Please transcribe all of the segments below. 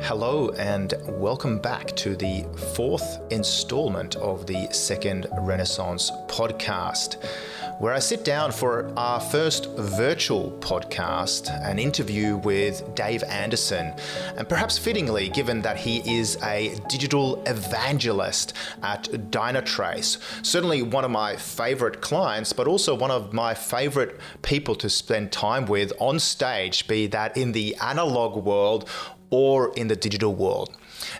Hello and welcome back to the fourth installment of the Second Renaissance podcast, where I sit down for our first virtual podcast, an interview with Dave Anderson, and perhaps fittingly, given that he is a digital evangelist at Dynatrace, certainly one of my favorite clients, but also one of my favorite people to spend time with on stage, be that in the analog world or in the digital world.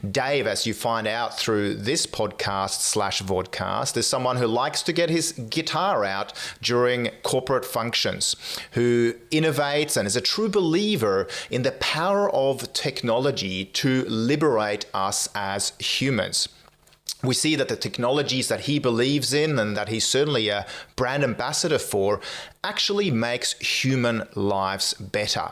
Dave, as you find out through this podcast/vodcast, is someone who likes to get his guitar out during corporate functions, who innovates and is a true believer in the power of technology to liberate us as humans. We see that the technologies that he believes in and that he's certainly a brand ambassador for actually makes human lives better.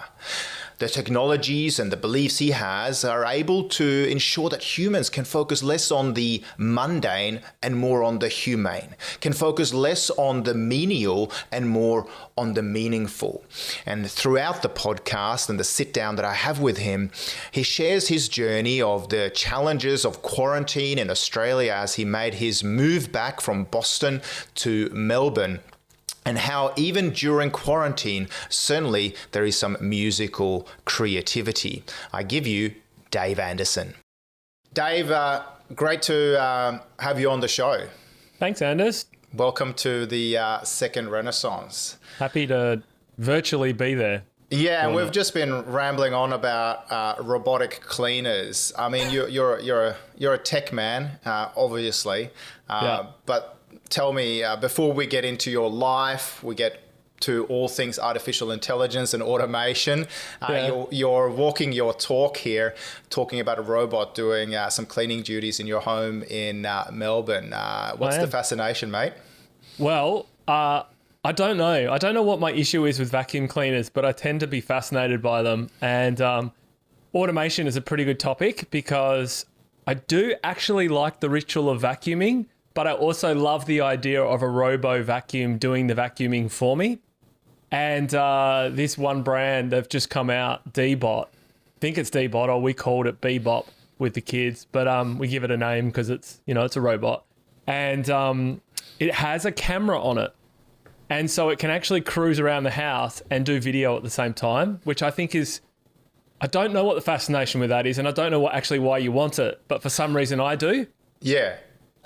The technologies and the beliefs he has are able to ensure that humans can focus less on the mundane and more on the humane, can focus less on the menial and more on the meaningful. And throughout the podcast and the sit down that I have with him, he shares his journey of the challenges of quarantine in Australia as he made his move back from Boston to Melbourne, and how even during quarantine, certainly there is some musical creativity. I give you Dave Anderson. Dave, great to have you on the show. Thanks, Anders. Welcome to the Second Renaissance. Happy to virtually be there. Yeah, and we've just been rambling on about robotic cleaners. I mean, you're a tech man, obviously, but tell me, before we get into your life, we get to all things artificial intelligence and automation. You're walking your talk here, talking about a robot doing some cleaning duties in your home in Melbourne. What's the fascination, mate? Well, I don't know. I don't know what my issue is with vacuum cleaners, but I tend to be fascinated by them. And automation is a pretty good topic because I do actually like the ritual of vacuuming, but I also love the idea of a robo vacuum doing the vacuuming for me. And this one brand, they've just come out, Dbot. I think it's Dbot, or we called it Bebop with the kids, but we give it a name because it's, it's a robot. And it has a camera on it. And so it can actually cruise around the house and do video at the same time, which I think is, I don't know what the fascination with that is, and I don't know why you want it, but for some reason I do. Yeah.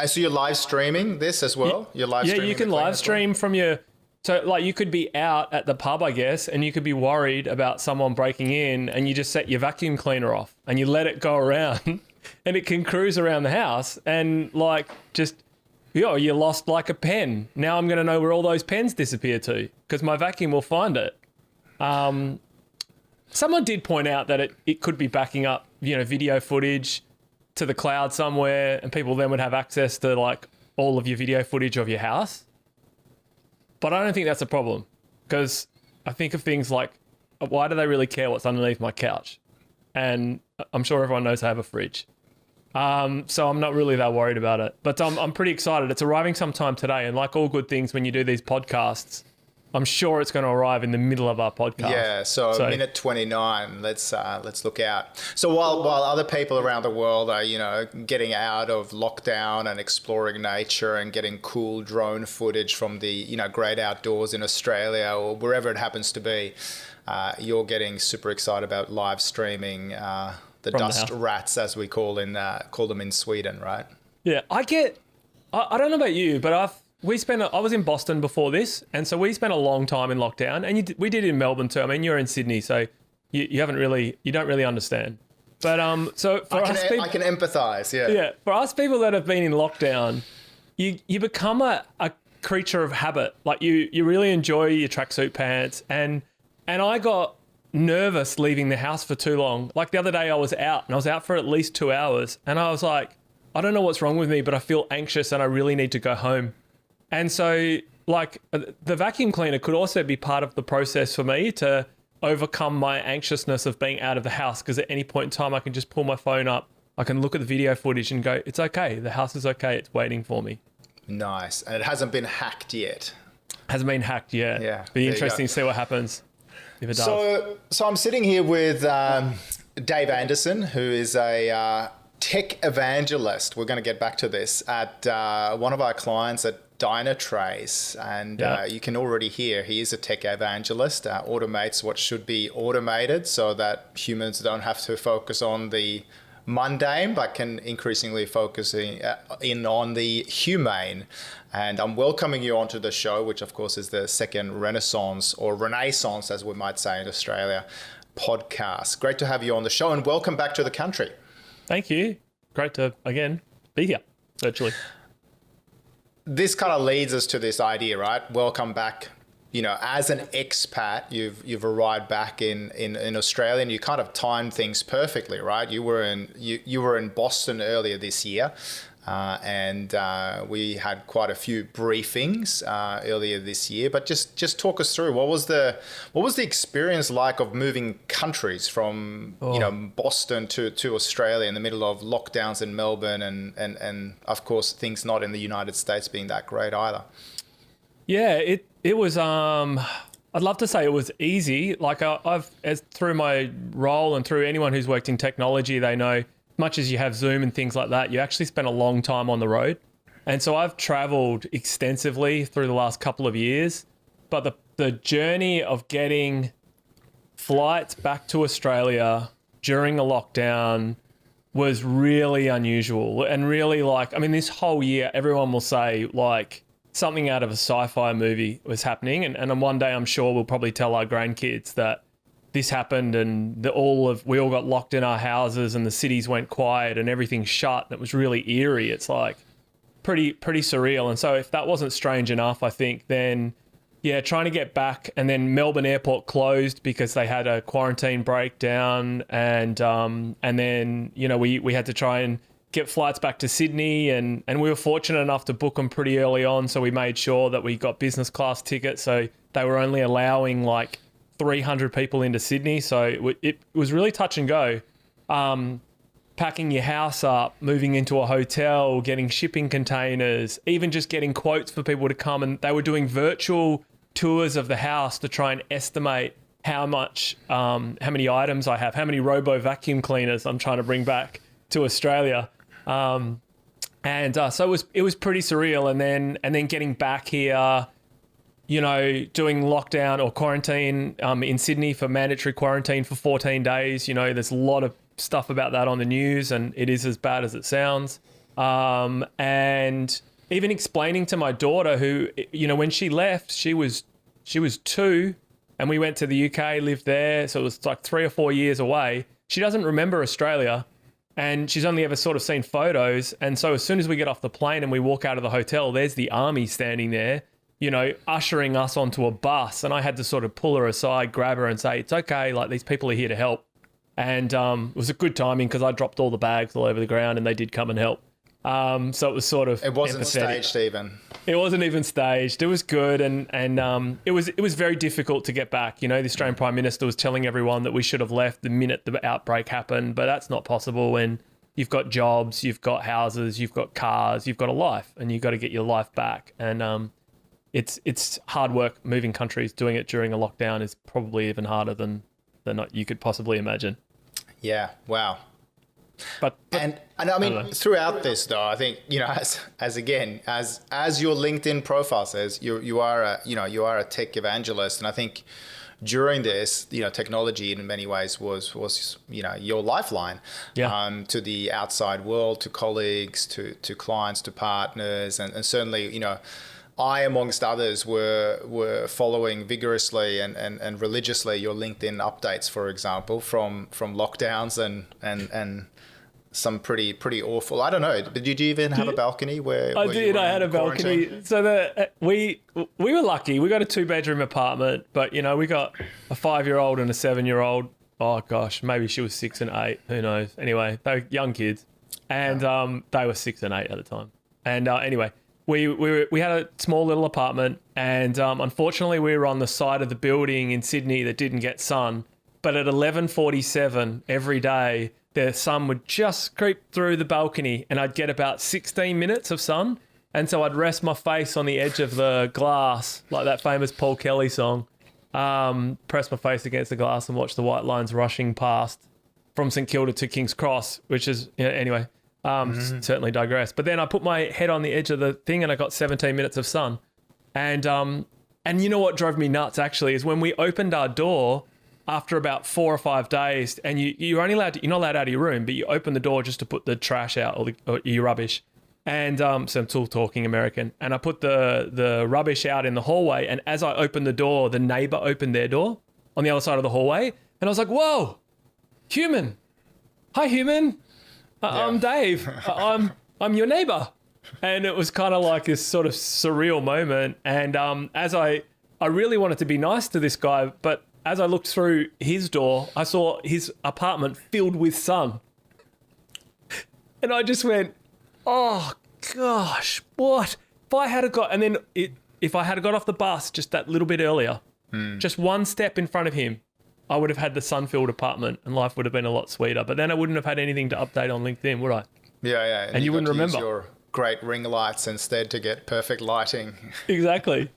So you're live streaming this as well? You're live streaming. Yeah, you can live stream from your... So like you could be out at the pub, I guess, and you could be worried about someone breaking in, and you just set your vacuum cleaner off and you let it go around and it can cruise around the house and like just, you lost like a pen. Now I'm going to know where all those pens disappear to because my vacuum will find it. Someone did point out that it could be backing up, video footage to the cloud somewhere, and people then would have access to like all of your video footage of your house. But I don't think that's a problem because I think of things like, why do they really care what's underneath my couch? And I'm sure everyone knows I have a fridge. So I'm not really that worried about it, but I'm pretty excited. It's arriving sometime today. And like all good things, when you do these podcasts, I'm sure it's going to arrive in the middle of our podcast. Yeah, so minute 29. Let's look out. So while other people around the world are getting out of lockdown and exploring nature and getting cool drone footage from the great outdoors in Australia or wherever it happens to be, you're getting super excited about live streaming the dust rats, as we call them in Sweden, right? Yeah, I don't know about you, but I was in Boston before this, and so we spent a long time in lockdown, and we did it in Melbourne too. I mean, you're in Sydney, so you don't really understand. But so for us people, I can empathize. Yeah. Yeah. For us people that have been in lockdown, you become a creature of habit. Like you really enjoy your tracksuit pants, and I got nervous leaving the house for too long. Like the other day, I was out for at least 2 hours, and I was like, I don't know what's wrong with me, but I feel anxious, and I really need to go home. And so, like, the vacuum cleaner could also be part of the process for me to overcome my anxiousness of being out of the house, because at any point in time, I can just pull my phone up, I can look at the video footage and go, it's okay, the house is okay, it's waiting for me. Nice. And it hasn't been hacked yet. Hasn't been hacked yet. Yeah. Be interesting to see what happens if it does. So I'm sitting here with Dave Anderson, who is a tech evangelist. We're going to get back to this at one of our clients at Dynatrace, and you can already hear he is a tech evangelist, automates what should be automated so that humans don't have to focus on the mundane, but can increasingly focus in on the humane. And I'm welcoming you onto the show, which of course is the second Renaissance, or Renaissance as we might say in Australia, podcast. Great to have you on the show, and welcome back to the country. Thank you. Great to, again, be here virtually. This kind of leads us to this idea, right? Welcome back. You know, as an expat, you've arrived back in Australia, and you kind of timed things perfectly, right? You were in Boston earlier this year, and we had quite a few briefings earlier this year. But just talk us through what was the experience like of moving countries from Boston to Australia in the middle of lockdowns in Melbourne, and of course things not in the United States being that great either. Yeah, it was. I'd love to say it was easy. Like as through my role and through anyone who's worked in technology, they know, much as you have Zoom and things like that, you actually spend a long time on the road. And so I've traveled extensively through the last couple of years, but the journey of getting flights back to Australia during a lockdown was really unusual. And really, like, I mean, this whole year, everyone will say, like, something out of a sci-fi movie was happening. And one day I'm sure we'll probably tell our grandkids that this happened, and we all got locked in our houses and the cities went quiet and everything shut. And it was really eerie. It's like pretty surreal. And so if that wasn't strange enough, I think then, trying to get back, and then Melbourne airport closed because they had a quarantine breakdown. And then, we had to try and get flights back to Sydney, and we were fortunate enough to book them pretty early on. So we made sure that we got business class tickets. So they were only allowing like 300 people into Sydney. So it was really touch and go. Packing your house up, moving into a hotel, getting shipping containers, even just getting quotes for people to come. And they were doing virtual tours of the house to try and estimate how many items I have, how many robo vacuum cleaners I'm trying to bring back to Australia. So it was pretty surreal. And then getting back here, doing lockdown or quarantine in Sydney for mandatory quarantine for 14 days. There's a lot of stuff about that on the news, and it is as bad as it sounds. And even explaining to my daughter, who, when she left, she was 2, and we went to the UK, lived there. So it was like 3 or 4 years away. She doesn't remember Australia, and she's only ever sort of seen photos. And so as soon as we get off the plane and we walk out of the hotel, there's the army standing there, ushering us onto a bus. And I had to sort of pull her aside, grab her and say, it's okay, like these people are here to help. And it was a good timing because I dropped all the bags all over the ground and they did come and help. So it was sort of It wasn't empathetic. staged even. It wasn't even staged. It was good. And it was very difficult to get back. The Australian Prime Minister was telling everyone that we should have left the minute the outbreak happened, but that's not possible when you've got jobs, you've got houses, you've got cars, you've got a life, and you've got to get your life back. And it's hard work moving countries. Doing it during a lockdown is probably even harder than you could possibly imagine. Yeah. Wow. But I mean, throughout this though, I think, as your LinkedIn profile says, you are a tech evangelist. And I think during this, technology in many ways was your lifeline to the outside world, to colleagues, to clients, to partners. And certainly, I, amongst others, were following vigorously and religiously your LinkedIn updates, for example, from lockdowns and some pretty awful. I don't know. Did you even have a balcony where I did. I had a balcony. So we were lucky. We got a 2-bedroom apartment, but we got a 5-year-old and a 7-year-old. Oh gosh, maybe she was 6 and 8. Who knows? Anyway, they were young kids, and they were 6 and 8 at the time. And anyway, we had a small little apartment, and unfortunately, we were on the side of the building in Sydney that didn't get sun. But at 11:47 every day, the sun would just creep through the balcony, and I'd get about 16 minutes of sun. And so I'd rest my face on the edge of the glass, like that famous Paul Kelly song, press my face against the glass and watch the white lines rushing past. from St Kilda to King's Cross, which is, anyway, certainly digress. But then I put my head on the edge of the thing and I got 17 minutes of sun. And you know what drove me nuts actually is when we opened our door after about 4 or 5 days, and you're only allowed you're not allowed out of your room, but you open the door just to put the trash out or your rubbish. And so I'm still talking American. And I put the rubbish out in the hallway, and as I opened the door, the neighbor opened their door on the other side of the hallway, and I was like, "Whoa, human! Hi, human! I'm Dave. I'm your neighbor." And it was kind of like this sort of surreal moment. And as I really wanted to be nice to this guy, but as I looked through his door, I saw his apartment filled with sun. And I just went, oh gosh, what? If I had got off the bus just that little bit earlier, just one step in front of him, I would have had the sun-filled apartment and life would have been a lot sweeter. But then I wouldn't have had anything to update on LinkedIn, would I? Yeah. And you wouldn't remember. Use your great ring lights instead to get perfect lighting. Exactly.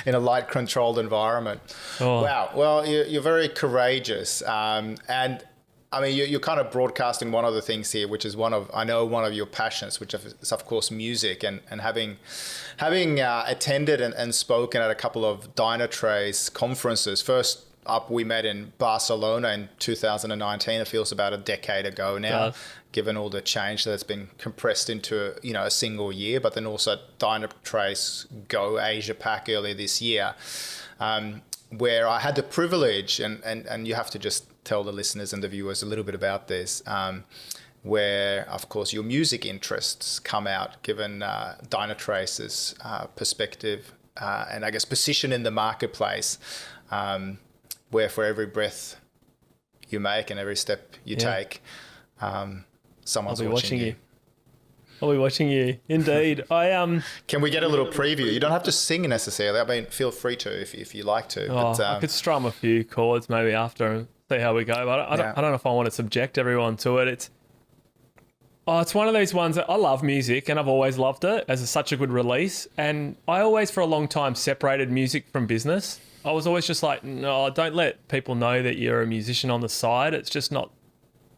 In a light-controlled environment. Oh. Wow. Well, you're very courageous. And I mean, you're kind of broadcasting one of the things here, which is one of your passions, which is, of course, music. And having attended and spoken at a couple of Dynatrace conferences, first up we met in Barcelona in 2019. It feels about a decade ago now, given all the change that's been compressed into a single year. But then also Dynatrace Go Asia Pac earlier this year, where I had the privilege, and you have to just tell the listeners and the viewers a little bit about this, where, of course, your music interests come out, given Dynatrace's perspective and I guess position in the marketplace, where for every breath you make and every step you take, someone's watching you. I'll be watching you. Indeed. Can we get a little preview? You don't have to sing necessarily. I mean, feel free to if you like to. But, I could strum a few chords maybe after and see how we go. But I don't know if I want to subject everyone to it. It's one of those ones that I love music and I've always loved it as such a good release. And I always for a long time separated music from business. I was always just like, no, don't let people know that you're a musician on the side. It's just not,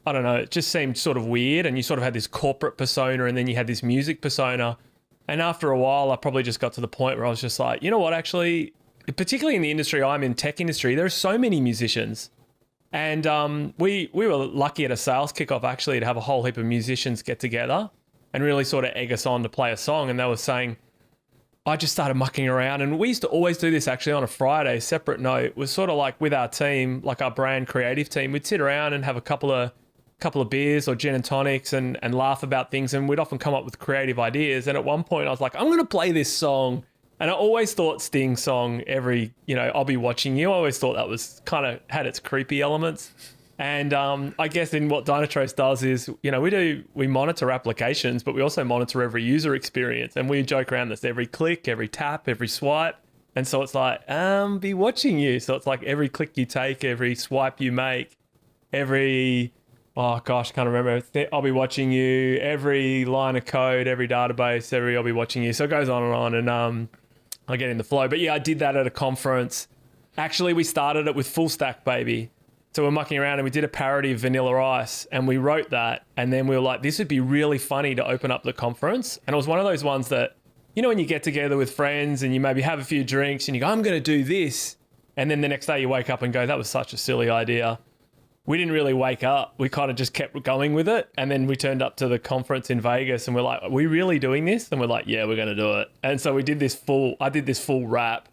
I don't know, it just seemed sort of weird. And you sort of had this corporate persona and then you had this music persona. And after a while, I probably just got to the point where I was just like, you know what, actually, particularly in the industry I'm in, tech industry, there are so many musicians. And we were lucky at a sales kickoff actually to have a whole heap of musicians get together and really sort of egg us on to play a song. And they were saying, I just started mucking around, and we used to always do this actually on a Friday, separate note. It was sort of like with our team, like our brand creative team, we'd sit around and have a couple of beers or gin and tonics and laugh about things, and we'd often come up with creative ideas. And at one point I was like, I'm going to play this song. And I always thought Sting's song, I'll Be Watching You, I always thought that was kind of had its creepy elements. And I guess in what Dynatrace does is, we monitor applications, but we also monitor every user experience. And we joke around this every click, every tap, every swipe. And so it's like, be watching you. So it's like every click you take, every swipe you make, every, oh gosh, can't remember. I'll be watching you, every line of code, every database, I'll be watching you. So it goes on and on. And I get in the flow. But yeah, I did that at a conference. Actually, we started it with Full Stack Baby. So we're mucking around and we did a parody of Vanilla Ice and we wrote that. And then we were like, this would be really funny to open up the conference. And it was one of those ones that, when you get together with friends and you maybe have a few drinks and you go, I'm going to do this. And then the next day you wake up and go, that was such a silly idea. We didn't really wake up. We kind of just kept going with it. And then we turned up to the conference in Vegas and we're like, are we really doing this? And we're like, yeah, we're going to do it. And so I did this full rap.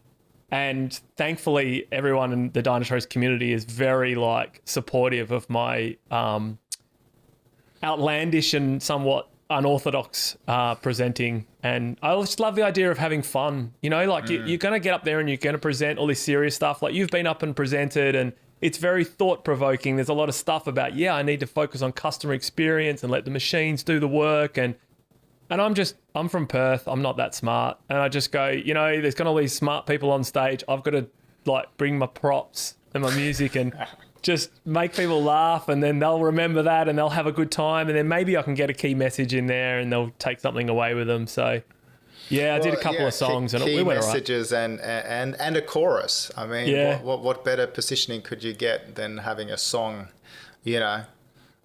And thankfully, everyone in the Dynatrace community is very supportive of my outlandish and somewhat unorthodox presenting. And I just love the idea of having fun. You're going to get up there and you're going to present all this serious stuff. Like you've been up and presented, and it's very thought-provoking. There's a lot of stuff about, I need to focus on customer experience and let the machines do the work. And I'm from Perth. I'm not that smart. And I just go, there's going to be smart people on stage. I've got to bring my props and my music and just make people laugh, and then they'll remember that and they'll have a good time. And then maybe I can get a key message in there and they'll take something away with them. So yeah, I did a couple of songs and we went all right. Messages and a chorus. I mean, what better positioning could you get than having a song,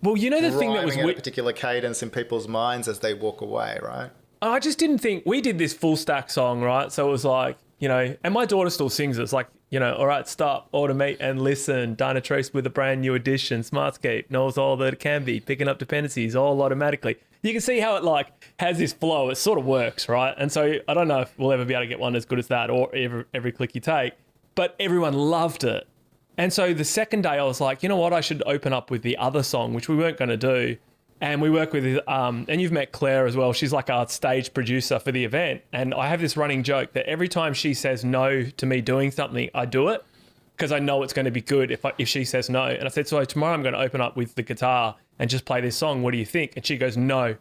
Well, you know the thing that was rhyming at a particular cadence in people's minds as they walk away, right? I just didn't think we did this full stack song, right? So it was like, you know, and my daughter still sings it. It's like, you know, all right, stop, automate and listen. Dynatrace with a brand new addition. Smartscape knows all that it can be. Picking up dependencies all automatically. You can see how it like has this flow. It sort of works, right? And so I don't know if we'll ever be able to get one as good as that or every click you take, but everyone loved it. And so the second day I was like, you know what? I should open up with the other song, which we weren't going to do. And we work with, and you've met Claire as well. She's like our stage producer for the event. And I have this running joke that every time she says no to me doing something, I do it because I know it's going to be good if she says no. And I said, so tomorrow I'm going to open up with the guitar and just play this song. What do you think? And she goes, no.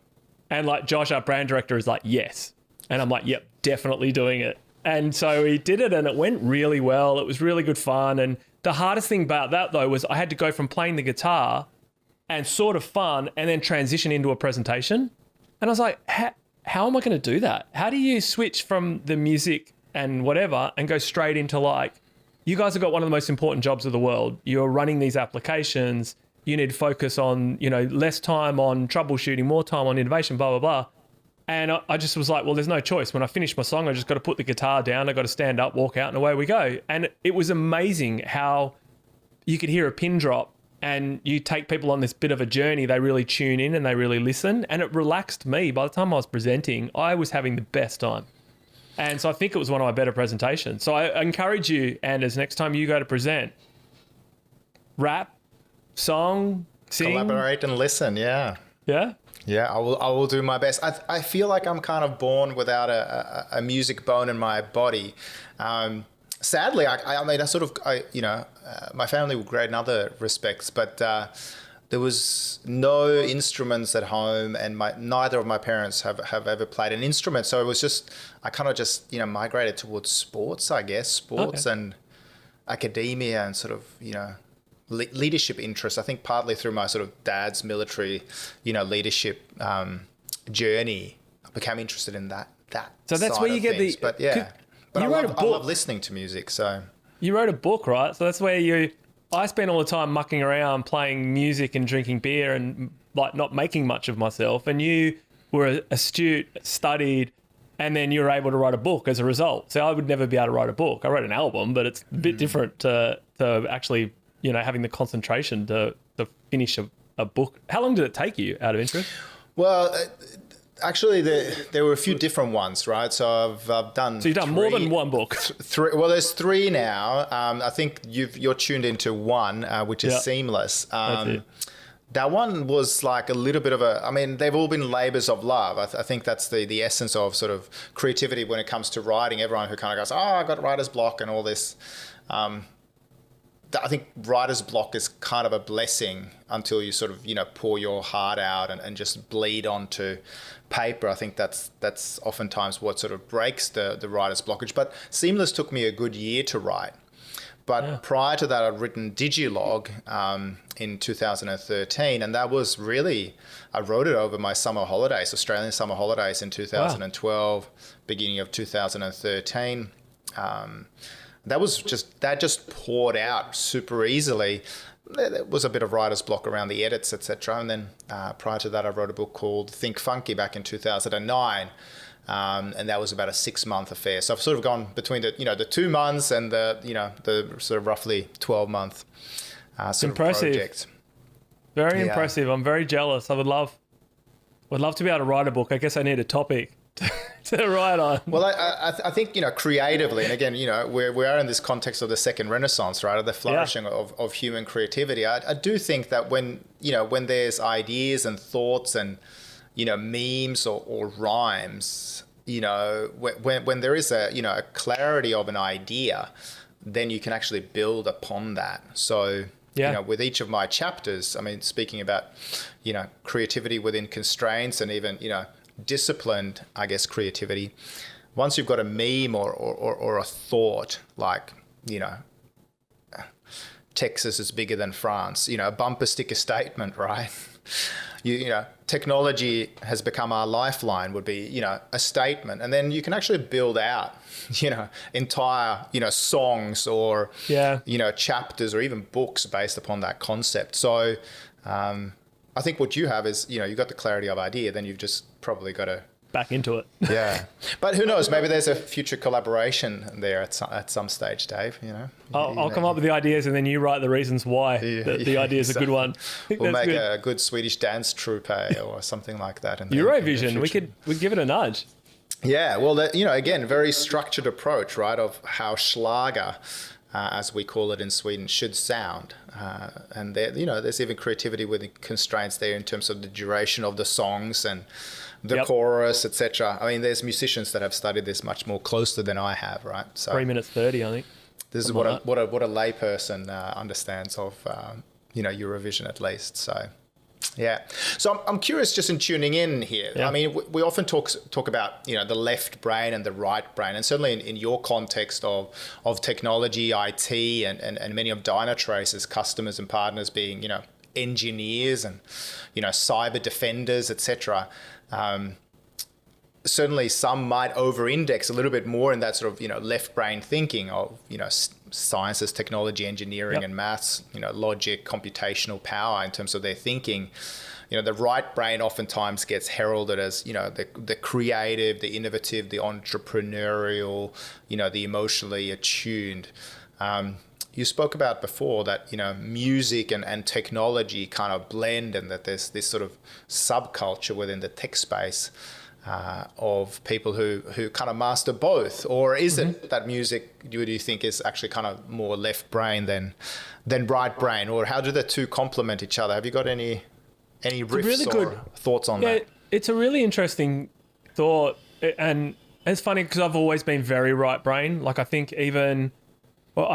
And like Josh, our brand director, is like, yes. And I'm like, yep, definitely doing it. And so we did it and it went really well. It was really good fun. And the hardest thing about that though was I had to go from playing the guitar and sort of fun, and then transition into a presentation. And I was like, how am I going to do that? How do you switch from the music and whatever and go straight into like, you guys have got one of the most important jobs of the world. You're running these applications. You need to focus on, you know, less time on troubleshooting, more time on innovation, blah, blah, blah. And I just was like, well, there's no choice. When I finish my song, I just got to put the guitar down. I got to stand up, walk out, and away we go. And it was amazing how you could hear a pin drop. And you take people on this bit of a journey, they really tune in and they really listen. And it relaxed me. By the time I was presenting, I was having the best time. And so I think it was one of my better presentations. So I encourage you, Anders, next time you go to present, rap, song, sing. Collaborate and listen, yeah. Yeah? Yeah, I will do my best. I feel like I'm kind of born without a music bone in my body. Sadly, I mean, my family were great in other respects, but there was no instruments at home, and neither of my parents have ever played an instrument. So it was just, I kind of just, migrated towards sports, I guess, sports and academia and sort of, leadership interests. I think partly through my sort of dad's military, leadership journey, I became interested in that. So that's where you get things. But yeah. But I love listening to music, so... You wrote a book, right? So that's where I spent all the time mucking around, playing music and drinking beer and like not making much of myself. And you were astute, studied, and then you were able to write a book as a result. So I would never be able to write a book. I wrote an album, but it's a bit different to actually, having the concentration to finish a book. How long did it take you, out of interest? Well... Actually, there were a few different ones, right? So I've done. So you've done more than one book. Three. Well, there's three now. I think you're tuned into one, which is Seamless. That one was like a little bit of a. I mean, they've all been labors of love. I think that's the essence of sort of creativity when it comes to writing. Everyone who kind of goes, "Oh, I got writer's block" and all this. I think writer's block is kind of a blessing until you sort of, pour your heart out and just bleed onto paper. I think that's oftentimes what sort of breaks the writer's blockage. But Seamless took me a good year to write. But prior to that, I'd written Digilog in 2013. And that was really, I wrote it over my summer holidays, Australian summer holidays in 2012, beginning of 2013. That just poured out super easily. There was a bit of writer's block around the edits, etc. And then prior to that, I wrote a book called Think Funky back in 2009, and that was about a 6-month affair. So I've sort of gone between the 2 months and the sort of roughly 12-month sort of project. Very impressive. I'm very jealous. I would love to be able to write a book. I guess I need a topic to write on. Well, I think, creatively, and again, we are in this context of the second Renaissance, right, of the flourishing of human creativity. I do think that when there's ideas and thoughts and, memes or rhymes, when there is a clarity of an idea, then you can actually build upon that. So, with each of my chapters, I mean, speaking about, creativity within constraints and even, disciplined, I guess, creativity. Once you've got a meme or a thought like, Texas is bigger than France, a bumper sticker statement, right? Technology has become our lifeline would be, a statement. And then you can actually build out, entire, songs or, chapters or even books based upon that concept. So, I think what you have is, you've got the clarity of idea, then you've just probably got to back into it. Yeah. But who knows? Maybe there's a future collaboration there at some stage, Dave, I'll come up with the ideas and then you write the reasons why the idea is a good one. We'll make a good Swedish dance troupe or something like that. Eurovision, we'd give it a nudge. Yeah. Well, again, very structured approach, right, of how Schlager, as we call it in Sweden, should sound. And there, there's even creativity with the constraints there in terms of the duration of the songs and the chorus, etc. I mean, there's musicians that have studied this much more closely than I have, right? So 3 minutes 30, I think. This is what a layperson understands of, Eurovision at least. So, yeah. So I'm curious, just in tuning in here. Yeah. I mean, we often talk about the left brain and the right brain, and certainly in your context of technology, IT, and many of Dynatrace's customers and partners being engineers and cyber defenders, etc. Certainly some might over-index a little bit more in that sort of, left brain thinking of, sciences, technology, engineering, and maths, logic, computational power in terms of their thinking. The right brain oftentimes gets heralded as, the creative, the innovative, the entrepreneurial, the emotionally attuned. You spoke about before that, music and technology kind of blend, and that there's this sort of subculture within the tech space of people who kind of master both. Or is it that music, do you think, is actually kind of more left brain than right brain? Or how do the two complement each other? Have you got any riffs or thoughts on that? It's a really interesting thought. And it's funny because I've always been very right brain. Like I think I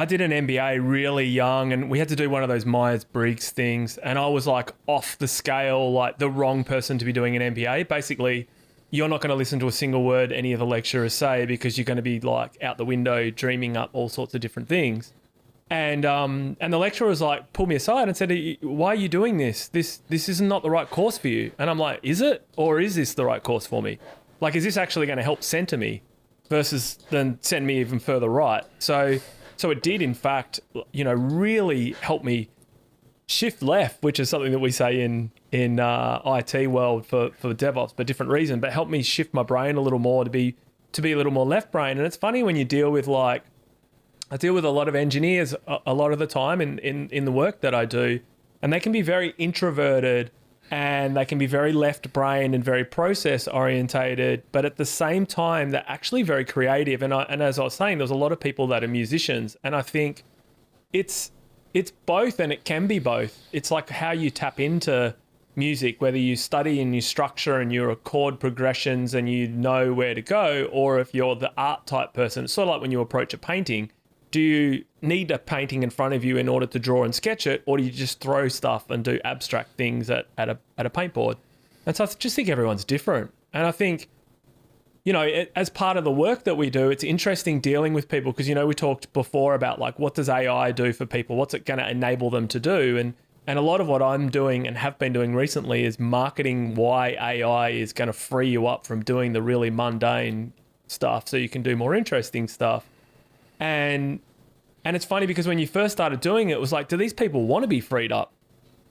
did an MBA really young and we had to do one of those Myers-Briggs things. And I was like off the scale, like the wrong person to be doing an MBA. Basically, you're not going to listen to a single word any of the lecturers say because you're going to be like out the window dreaming up all sorts of different things. And the lecturer was like, pulled me aside and said, why are you doing this? This is not the right course for you. And I'm like, is it? Or is this the right course for me? Like, is this actually going to help center me versus then send me even further right? So it did, in fact, really help me shift left, which is something that we say in IT world for DevOps, but different reason, but helped me shift my brain a little more to be a little more left brain. And it's funny when you deal with I deal with a lot of engineers a lot of the time in the work that I do, and they can be very introverted and they can be very left brain and very process orientated, but at the same time, they're actually very creative. And as I was saying, there's a lot of people that are musicians, and I think it's both, and it can be both. It's like how you tap into music, whether you study and you structure and you record progressions and you know where to go, or if you're the art type person. It's sort of like when you approach a painting. Do you need a painting in front of you in order to draw and sketch it, or do you just throw stuff and do abstract things at a paintboard? And so I just think everyone's different. And I think, as part of the work that we do, it's interesting dealing with people because, we talked before about like, what does AI do for people? What's it going to enable them to do? And a lot of what I'm doing and have been doing recently is marketing why AI is going to free you up from doing the really mundane stuff so you can do more interesting stuff. And it's funny because when you first started doing it, it was like, do these people want to be freed up?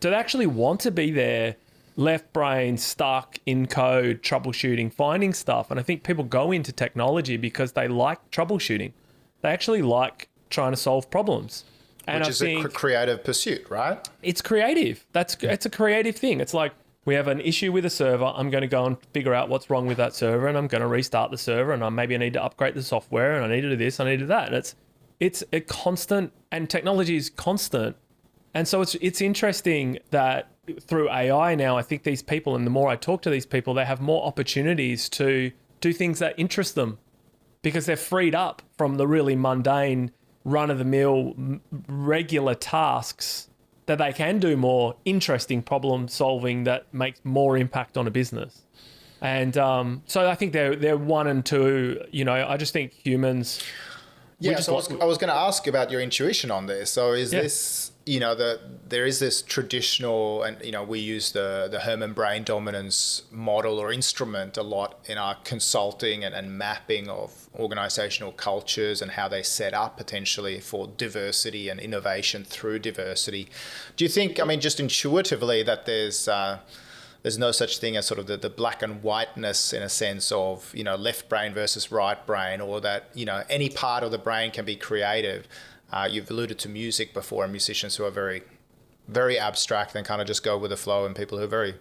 Do they actually want to be there, left brain, stuck in code, troubleshooting, finding stuff? And I think people go into technology because they like troubleshooting. They actually like trying to solve problems. And which is a creative pursuit, right? It's creative. It's a creative thing. It's like, we have an issue with a server. I'm going to go and figure out what's wrong with that server, and I'm going to restart the server, and maybe I need to upgrade the software, and I need to do this, I need to do that. And it's a constant, and technology is constant. And so it's interesting that through AI now, I think these people, and the more I talk to these people, they have more opportunities to do things that interest them because they're freed up from the really mundane, run-of-the-mill, regular tasks that they can do more interesting problem solving that makes more impact on a business. And so I think they're one and two. I just think humans... Yeah, so I was going to ask about your intuition on this. So is this there is this traditional, and we use the Herman brain dominance model or instrument a lot in our consulting and mapping of organizational cultures and how they set up potentially for diversity and innovation through diversity. Do you think, just intuitively, that there's no such thing as sort of the black and whiteness in a sense of, left brain versus right brain, or that, any part of the brain can be creative? You've alluded to music before, and musicians who are very, very abstract and kind of just go with the flow, and people who are very,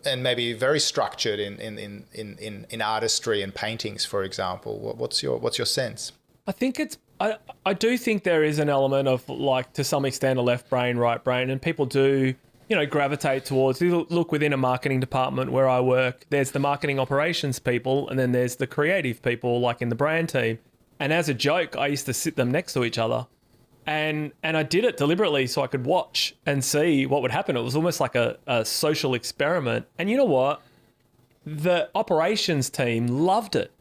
and maybe very structured in artistry and paintings, for example. What's your sense? I think I do think there is an element of, like, to some extent, a left brain, right brain, and people do, gravitate towards. Look, within a marketing department where I work, there's the marketing operations people, and then there's the creative people, like in the brand team. And as a joke, I used to sit them next to each other, and I did it deliberately so I could watch and see what would happen. It was almost like a social experiment. And you know what? The operations team loved it.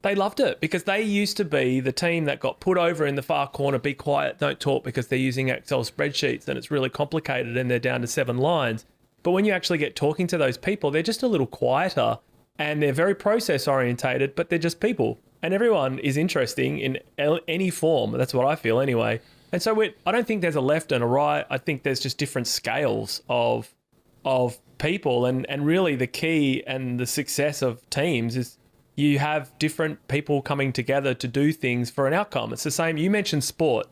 They loved it because they used to be the team that got put over in the far corner, be quiet, don't talk, because they're using Excel spreadsheets and it's really complicated and they're down to 7 lines. But when you actually get talking to those people, they're just a little quieter and they're very process orientated, but they're just people. And everyone is interesting in any form. That's what I feel anyway. And so I don't think there's a left and a right. I think there's just different scales of people. And really the key and the success of teams is you have different people coming together to do things for an outcome. It's the same. You mentioned sport.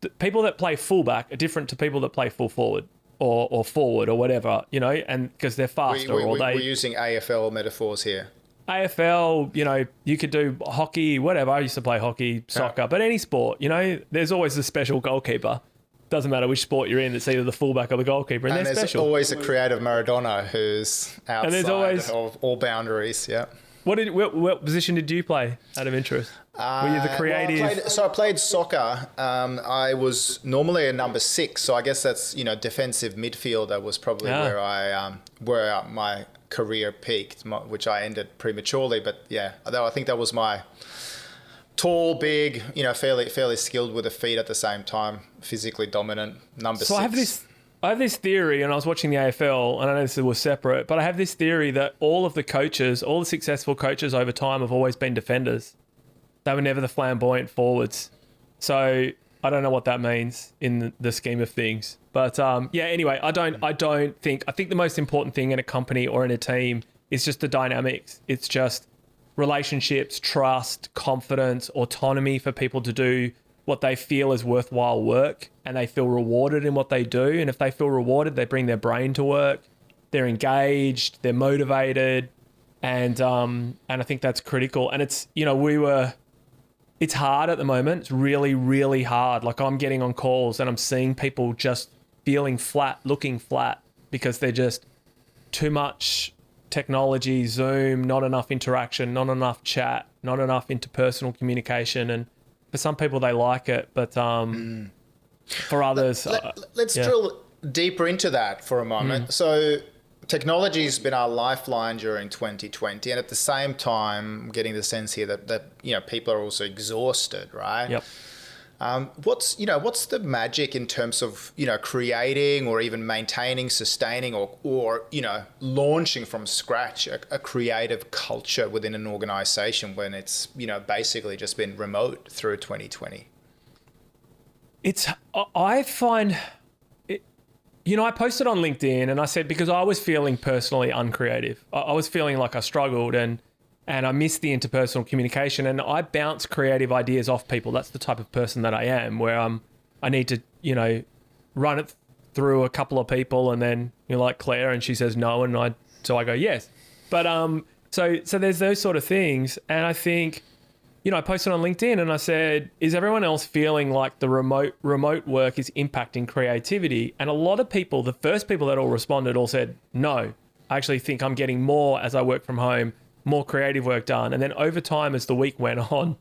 The people that play fullback are different to people that play full forward or forward or whatever, and because they're faster. We're using AFL metaphors here. AFL, you could do hockey, whatever. I used to play hockey, soccer, but any sport, there's always a special goalkeeper. Doesn't matter which sport you're in, it's either the fullback or the goalkeeper, and they're special. Always a creative Maradona who's outside of all boundaries, yeah. What position did you play out of interest? Were you the creative? I played soccer. I was normally a number 6, so I guess that's, defensive midfielder was probably where my career peaked, which I ended prematurely. But yeah, though I think that was my tall, big, fairly skilled with the feet at the same time, physically dominant number 6. I have this theory, and I was watching the AFL, and I know this was separate, but I have this theory that all the successful coaches over time have always been defenders. They were never the flamboyant forwards. So I don't know what that means in the scheme of things. But anyway, I think the most important thing in a company or in a team is just the dynamics. It's just relationships, trust, confidence, autonomy for people to do what they feel is worthwhile work, and they feel rewarded in what they do. And if they feel rewarded, they bring their brain to work. They're engaged, they're motivated, and I think that's critical. And it's, it's hard at the moment. It's really, really hard. Like, I'm getting on calls and I'm seeing people just feeling flat, looking flat, because they're just too much technology, Zoom, not enough interaction, not enough chat, not enough interpersonal communication. And for some people, they like it, but for others... Let's drill deeper into that for a moment. So technology has been our lifeline during 2020, and at the same time, I'm getting the sense here that people are also exhausted, right? Yep. What's the magic in terms of creating or even maintaining, sustaining, or launching from scratch a creative culture within an organization when it's basically just been remote through 2020? I find it, I posted on LinkedIn and I said, because I was feeling personally uncreative. I was feeling like I struggled and I missed the interpersonal communication, and I bounce creative ideas off people. That's the type of person that I am, where I need to, run it through a couple of people, and then like Claire, and she says no, and so I go yes. But so there's those sort of things, and I think, I posted on LinkedIn and I said, is everyone else feeling like the remote work is impacting creativity? And a lot of people, the first people that all responded, all said no. I actually think I'm getting more as I work from home, more creative work done. And then over time, as the week went on,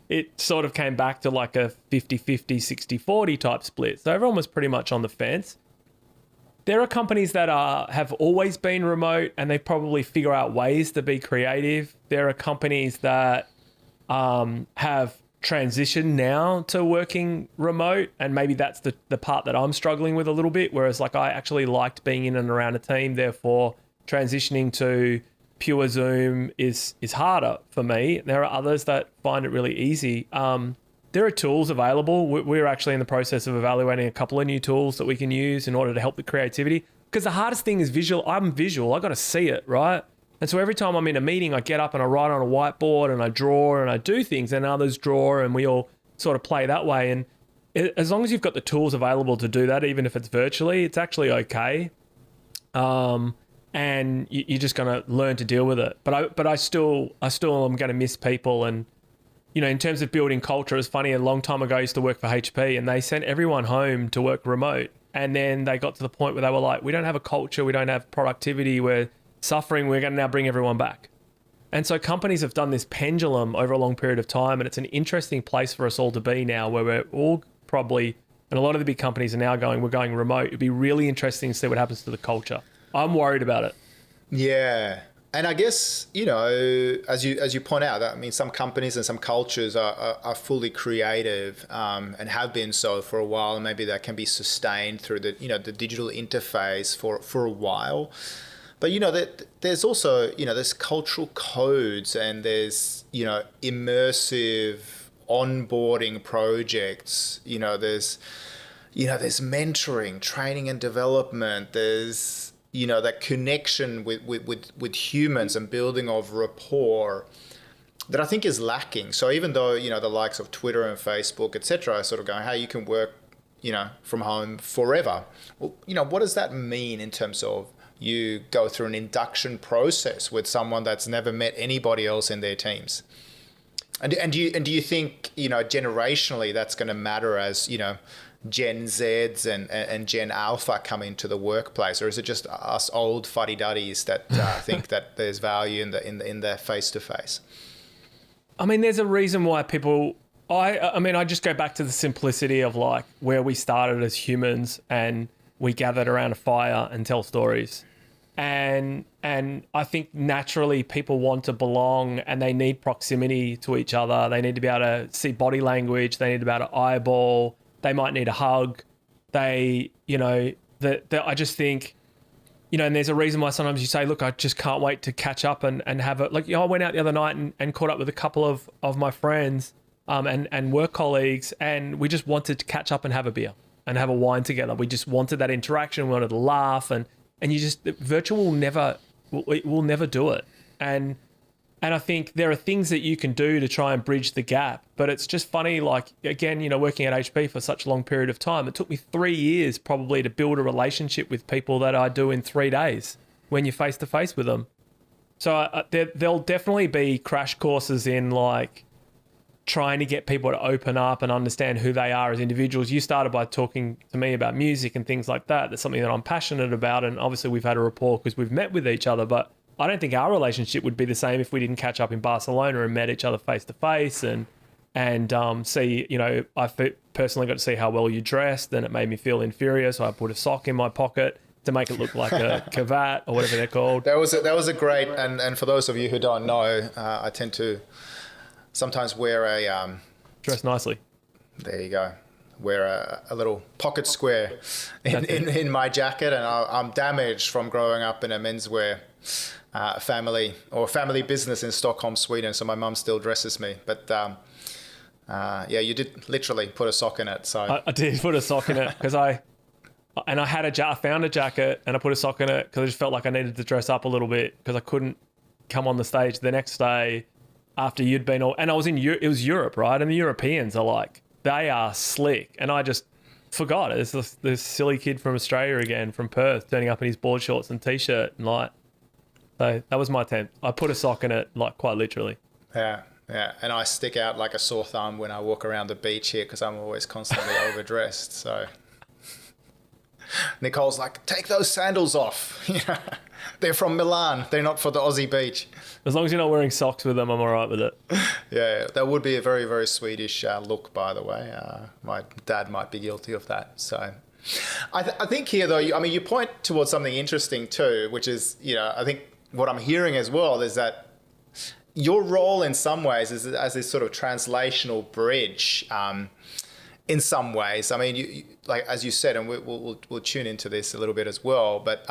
it sort of came back to like a 50-50, 60-40 type split. So everyone was pretty much on the fence. There are companies that have always been remote and they probably figure out ways to be creative. There are companies that have transition now to working remote, and maybe that's the part that I'm struggling with a little bit, whereas like I actually liked being in and around a team, therefore transitioning to pure Zoom is harder for me. There are others that find it really easy. There are tools available. We're actually in the process of evaluating a couple of new tools that we can use in order to help the creativity, because the hardest thing is visual. I'm visual. I got to see it, right? And so every time I'm in a meeting, I get up and I write on a whiteboard and I draw and I do things, and others draw, and we all sort of play that way. And as long as you've got the tools available to do that, even if it's virtually, it's actually okay. And you're just going to learn to deal with it. But I still am going to miss people. And, you know, in terms of building culture, it's funny, a long time ago I used to work for HP, and they sent everyone home to work remote. And then they got to the point where they were like, we don't have a culture, we don't have productivity, we're suffering, we're going to now bring everyone back. And so companies have done this pendulum over a long period of time, and it's an interesting place for us all to be now, where we're all probably, and a lot of the big companies are now going, we're going remote. It'd be really interesting to see what happens to the culture. I'm worried about it. Yeah. And I guess, you know, as you point out, I mean, some companies and some cultures are fully creative and have been so for a while, and maybe that can be sustained through the, you know, the digital interface for a while. But, you know, there's also, you know, there's cultural codes, and there's, you know, immersive onboarding projects. You know, there's mentoring, training and development. There's, you know, that connection with humans and building of rapport that I think is lacking. So even though, you know, the likes of Twitter and Facebook, etc., are sort of going, hey, you can work, you know, from home forever. Well, you know, what does that mean in terms of you go through an induction process with someone that's never met anybody else in their teams? And do you think, you know, generationally that's going to matter as, you know, Gen Zs and Gen Alpha come into the workplace, or is it just us old fuddy-duddies that think that there's value in the face-to-face? I mean, there's a reason why people. I mean, I just go back to the simplicity of like where we started as humans, and we gathered around a fire and tell stories. And I think naturally people want to belong, and they need proximity to each other. They need to be able to see body language. They need to be able to eyeball. They might need a hug. They, you know, I just think, you know, and there's a reason why sometimes you say, look, I just can't wait to catch up and have it. Like, you know, I went out the other night and caught up with a couple of my friends and work colleagues, and we just wanted to catch up and have a beer and have a wine together. We just wanted that interaction. We wanted to laugh, and you just, virtual will never do it. And I think there are things that you can do to try and bridge the gap, but it's just funny, like, again, you know, working at HP for such a long period of time, it took me 3 years probably to build a relationship with people that I do in 3 days when you're face to face with them. So there'll definitely be crash courses in like trying to get people to open up and understand who they are as individuals. You started by talking to me about music and things like that. That's something that I'm passionate about. And obviously we've had a rapport because we've met with each other, but I don't think our relationship would be the same if we didn't catch up in Barcelona and met each other face to face and see, you know, I personally got to see how well you dressed, and it made me feel inferior. So I put a sock in my pocket to make it look like a cravat or whatever they're called. That was a great, and for those of you who don't know, I tend to sometimes wear a... dress nicely. There you go. Wear a little pocket square in my jacket, and I'm damaged from growing up in a menswear family business in Stockholm, Sweden. So my mum still dresses me, but yeah, you did literally put a sock in it. So I did put a sock in it because I found a jacket and I put a sock in it because I just felt like I needed to dress up a little bit because I couldn't come on the stage the next day after you'd been and I was it was Europe, right? And the Europeans are like, they are slick, and I just forgot. It's this silly kid from Australia again, from Perth, turning up in his board shorts and t-shirt, and like, so that was my attempt. I put a sock in it, like quite literally. Yeah, and I stick out like a sore thumb when I walk around the beach here because I'm always constantly overdressed. So Nicole's like, take those sandals off. You know, they're from Milan. They're not for the Aussie beach. As long as you're not wearing socks with them, I'm all right with it. Yeah, that would be a very, very Swedish look, by the way. My dad might be guilty of that. So I think here, though, I mean, you point towards something interesting too, which is, you know, I think what I'm hearing as well is that, your role in some ways is as this sort of translational bridge. In some ways, I mean, you like as you said, and we'll tune into this a little bit as well. But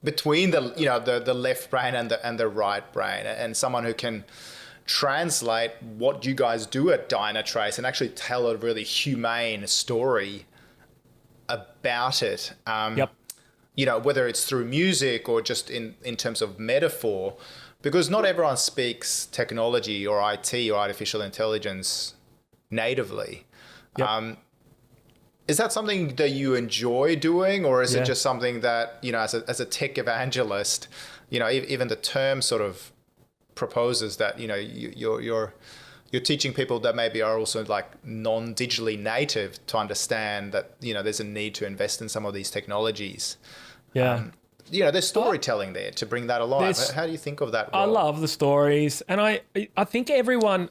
between the left brain and the right brain, and someone who can translate what you guys do at Dynatrace and actually tell a really humane story about it. Yep. Whether it's through music or just in terms of metaphor, because not everyone speaks technology or IT or artificial intelligence natively. Yep. Is that something that you enjoy doing, or is it just something that, as a tech evangelist, even the term sort of proposes that, you're teaching people that maybe are also like non-digitally native to understand that, there's a need to invest in some of these technologies. Yeah. There's storytelling there to bring that alive. How do you think of that role? I love the stories, and I think everyone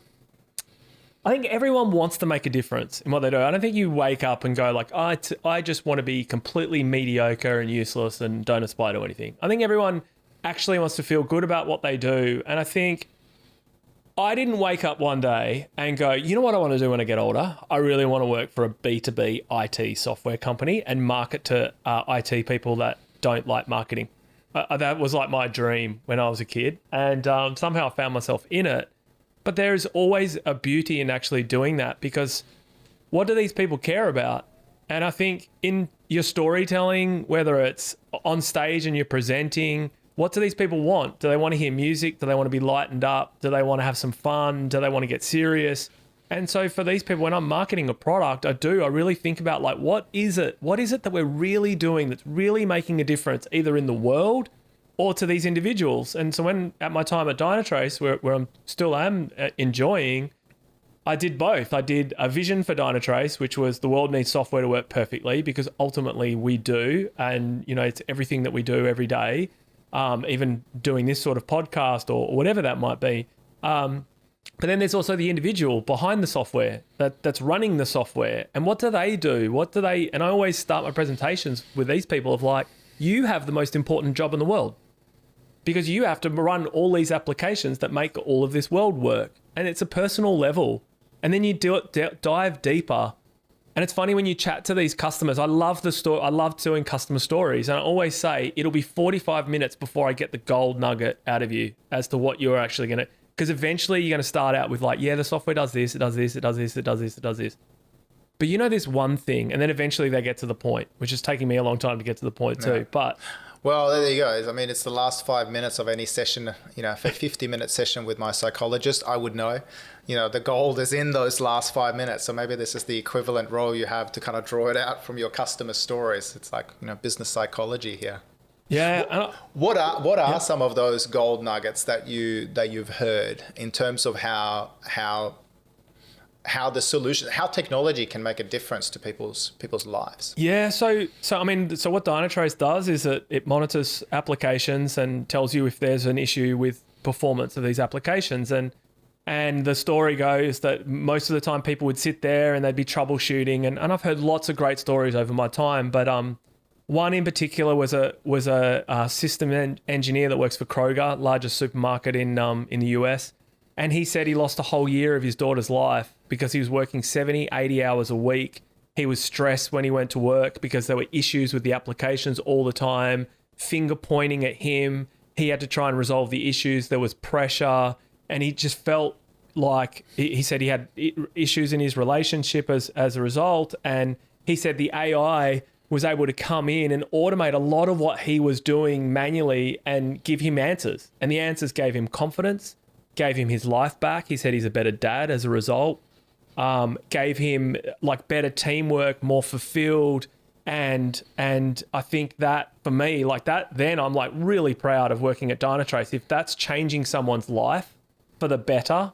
wants to make a difference in what they do. I don't think you wake up and go like, I just want to be completely mediocre and useless and don't aspire to anything. I think everyone actually wants to feel good about what they do. And I think I didn't wake up one day and go, you know what I want to do when I get older? I really want to work for a B2B IT software company and market to IT people that don't like marketing. That was like my dream when I was a kid. And somehow I found myself in it. But there is always a beauty in actually doing that, because what do these people care about? And I think in your storytelling, whether it's on stage and you're presenting, what do these people want? Do they want to hear music? Do they want to be lightened up? Do they want to have some fun? Do they want to get serious? And so for these people, when I'm marketing a product, I really think about like, what is it? What is it that we're really doing that's really making a difference either in the world or to these individuals? And so when at my time at Dynatrace, where I'm still enjoying, I did both. I did a vision for Dynatrace, which was the world needs software to work perfectly, because ultimately we do. And, it's everything that we do every day, even doing this sort of podcast or whatever that might be. But then there's also the individual behind the software that's running the software. And what do they do? And I always start my presentations with these people of like, you have the most important job in the world, because you have to run all these applications that make all of this world work. And it's a personal level. And then you dive deeper. And it's funny when you chat to these customers. I love the story. I love doing customer stories. And I always say it'll be 45 minutes before I get the gold nugget out of you as to what you're actually going to, because eventually you're going to start out with like, yeah, the software does this, it does this, it does this, it does this, it does this. But this one thing, and then eventually they get to the point, which is taking me a long time to get to the point too. But well, there you go. I mean, it's the last 5 minutes of any session, a 50-minute session with my psychologist, I would know, the gold is in those last 5 minutes. So maybe this is the equivalent role you have to kind of draw it out from your customer stories. It's like, business psychology here. Yeah. What are some of those gold nuggets that you've heard in terms of how the solution, how technology can make a difference to people's lives? Yeah. So what Dynatrace does is it monitors applications and tells you if there's an issue with performance of these applications. And the story goes that most of the time people would sit there and they'd be troubleshooting. And I've heard lots of great stories over my time, but one in particular was a system engineer that works for Kroger, largest supermarket in the US. And he said he lost a whole year of his daughter's life because he was working 70, 80 hours a week. He was stressed when he went to work because there were issues with the applications all the time, finger pointing at him. He had to try and resolve the issues. There was pressure. And he just felt like, he said he had issues in his relationship as a result. And he said the AI was able to come in and automate a lot of what he was doing manually and give him answers. And the answers gave him confidence, gave him his life back. He said he's a better dad as a result. Gave him like better teamwork, more fulfilled. And I think that for me, like that, then I'm like really proud of working at Dynatrace. If that's changing someone's life for the better.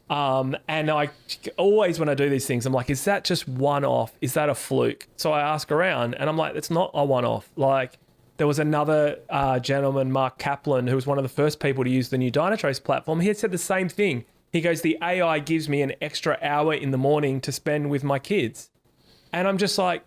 And I always, when I do these things, I'm like, is that just one-off? Is that a fluke? So I ask around and I'm like, it's not a one-off. Like there was another gentleman, Mark Kaplan, who was one of the first people to use the new Dynatrace platform. He had said the same thing. He goes, the AI gives me an extra hour in the morning to spend with my kids. And I'm just like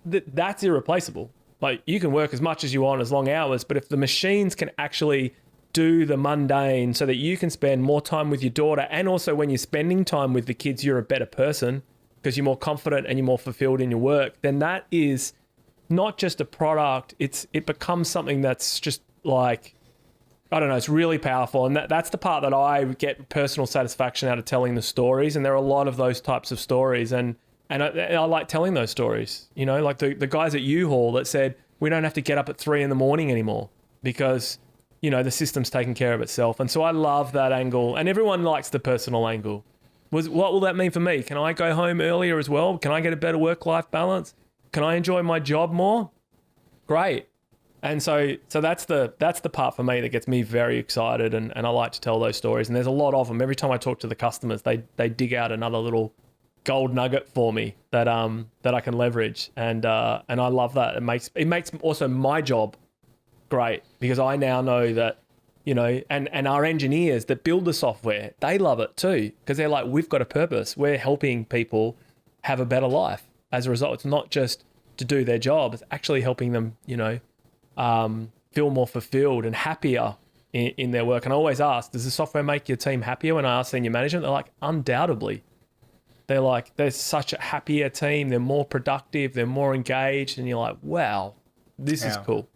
that's irreplaceable. Like you can work as much as you want, as long hours, but if the machines can actually do the mundane so that you can spend more time with your daughter. And also when you're spending time with the kids, you're a better person because you're more confident and you're more fulfilled in your work. Then that is not just a product. It becomes something that's just like, I don't know, it's really powerful. And that's the part that I get personal satisfaction out of telling the stories. And there are a lot of those types of stories. And I like telling those stories, you know, like the guys at U-Haul that said, we don't have to get up at 3 a.m. anymore because, you know, the system's taking care of itself. And so I love that angle. And everyone likes the personal angle. What will that mean for me? Can I go home earlier as well? Can I get a better work-life balance? Can I enjoy my job more? Great. And so that's the part for me that gets me very excited, and I like to tell those stories. And there's a lot of them. Every time I talk to the customers, they dig out another little gold nugget for me that I can leverage, and I love that. It makes also my job great because I now know that, you know, and our engineers that build the software, they love it too because they're like, we've got a purpose. We're helping people have a better life as a result. It's not just to do their job; it's actually helping them, you know, feel more fulfilled and happier in their work. And I always ask, does the software make your team happier? When I ask senior management, they're like, undoubtedly. They're like, they're such a happier team. They're more productive. They're more engaged. And you're like, wow, this is cool.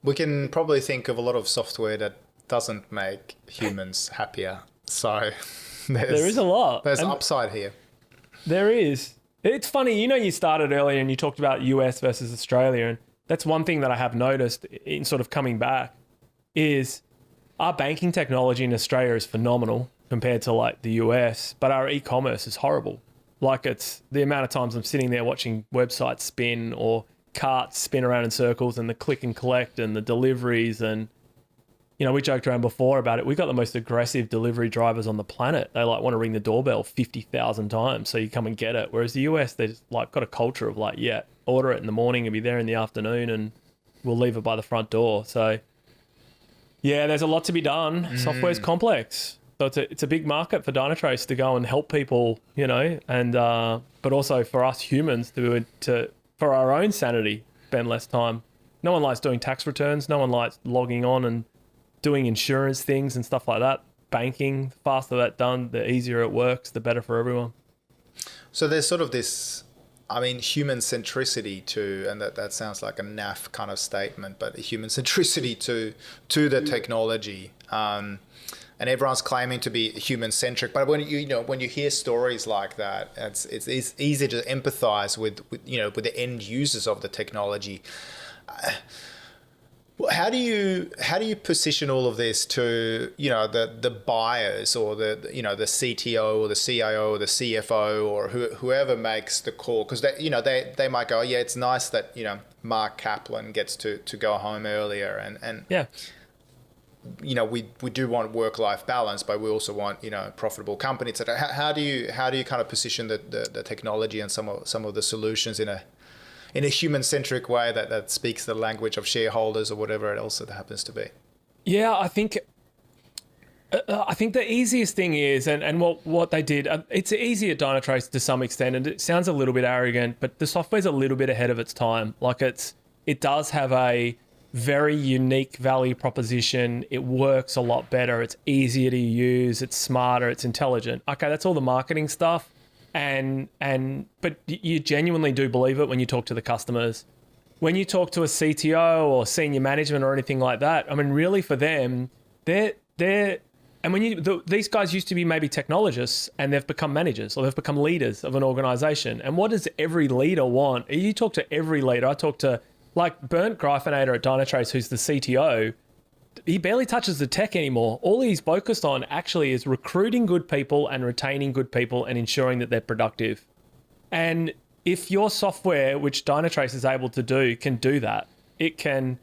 We can probably think of a lot of software that doesn't make humans happier. So there is a lot. There's upside here. There is. It's funny, you know, you started earlier and you talked about US versus Australia, and that's one thing that I have noticed in sort of coming back is our banking technology in Australia is phenomenal compared to like the US, but our e-commerce is horrible. Like, it's the amount of times I'm sitting there watching websites spin or carts spin around in circles, and the click and collect and the deliveries. And, you know, we joked around before about it. We got the most aggressive delivery drivers on the planet. They like want to ring the doorbell 50,000 times so you come and get it. Whereas the US, they just like got a culture of like, yeah, order it in the morning and be there in the afternoon, and we'll leave it by the front door. So yeah, there's a lot to be done. Software's complex. So it's a big market for Dynatrace to go and help people, you know, and but also for us humans to for our own sanity, spend less time. No one likes doing tax returns. No one likes logging on and doing insurance things and stuff like that. Banking, the faster that's done, the easier it works, the better for everyone. So there's sort of this, I mean, human centricity to, and that sounds like a naff kind of statement, but human centricity to the technology. And everyone's claiming to be human centric, but when you hear stories like that, it's easy to empathize with the end users of the technology. How do you position all of this to, you know, the buyers or the CTO or the CIO or the CFO or whoever makes the call? Because they might go, yeah, it's nice that, you know, Mark Kaplan gets to go home earlier, and yeah, you know, we do want work-life balance, but we also want, you know, profitable companies. So how do you kind of position the technology and some of the solutions in a human-centric way that speaks the language of shareholders or whatever else it happens to be? Yeah, I think the easiest thing is, and what they did, it's easy at Dynatrace to some extent, and it sounds a little bit arrogant, but the software's a little bit ahead of its time. Like, it does have a very unique value proposition. It works a lot better. It's easier to use. It's smarter. It's intelligent. Okay, that's all the marketing stuff. But you genuinely do believe it when you talk to the customers. When you talk to a CTO or senior management or anything like that, I mean, really for them, they're and when these guys used to be maybe technologists and they've become managers or they've become leaders of an organization. And what does every leader want? You talk to every leader. I talk to like Bernd Greifenader at Dynatrace, who's the CTO. He barely touches the tech anymore. All he's focused on actually is recruiting good people and retaining good people and ensuring that they're productive. And if your software, which Dynatrace is able to do, can do that, it can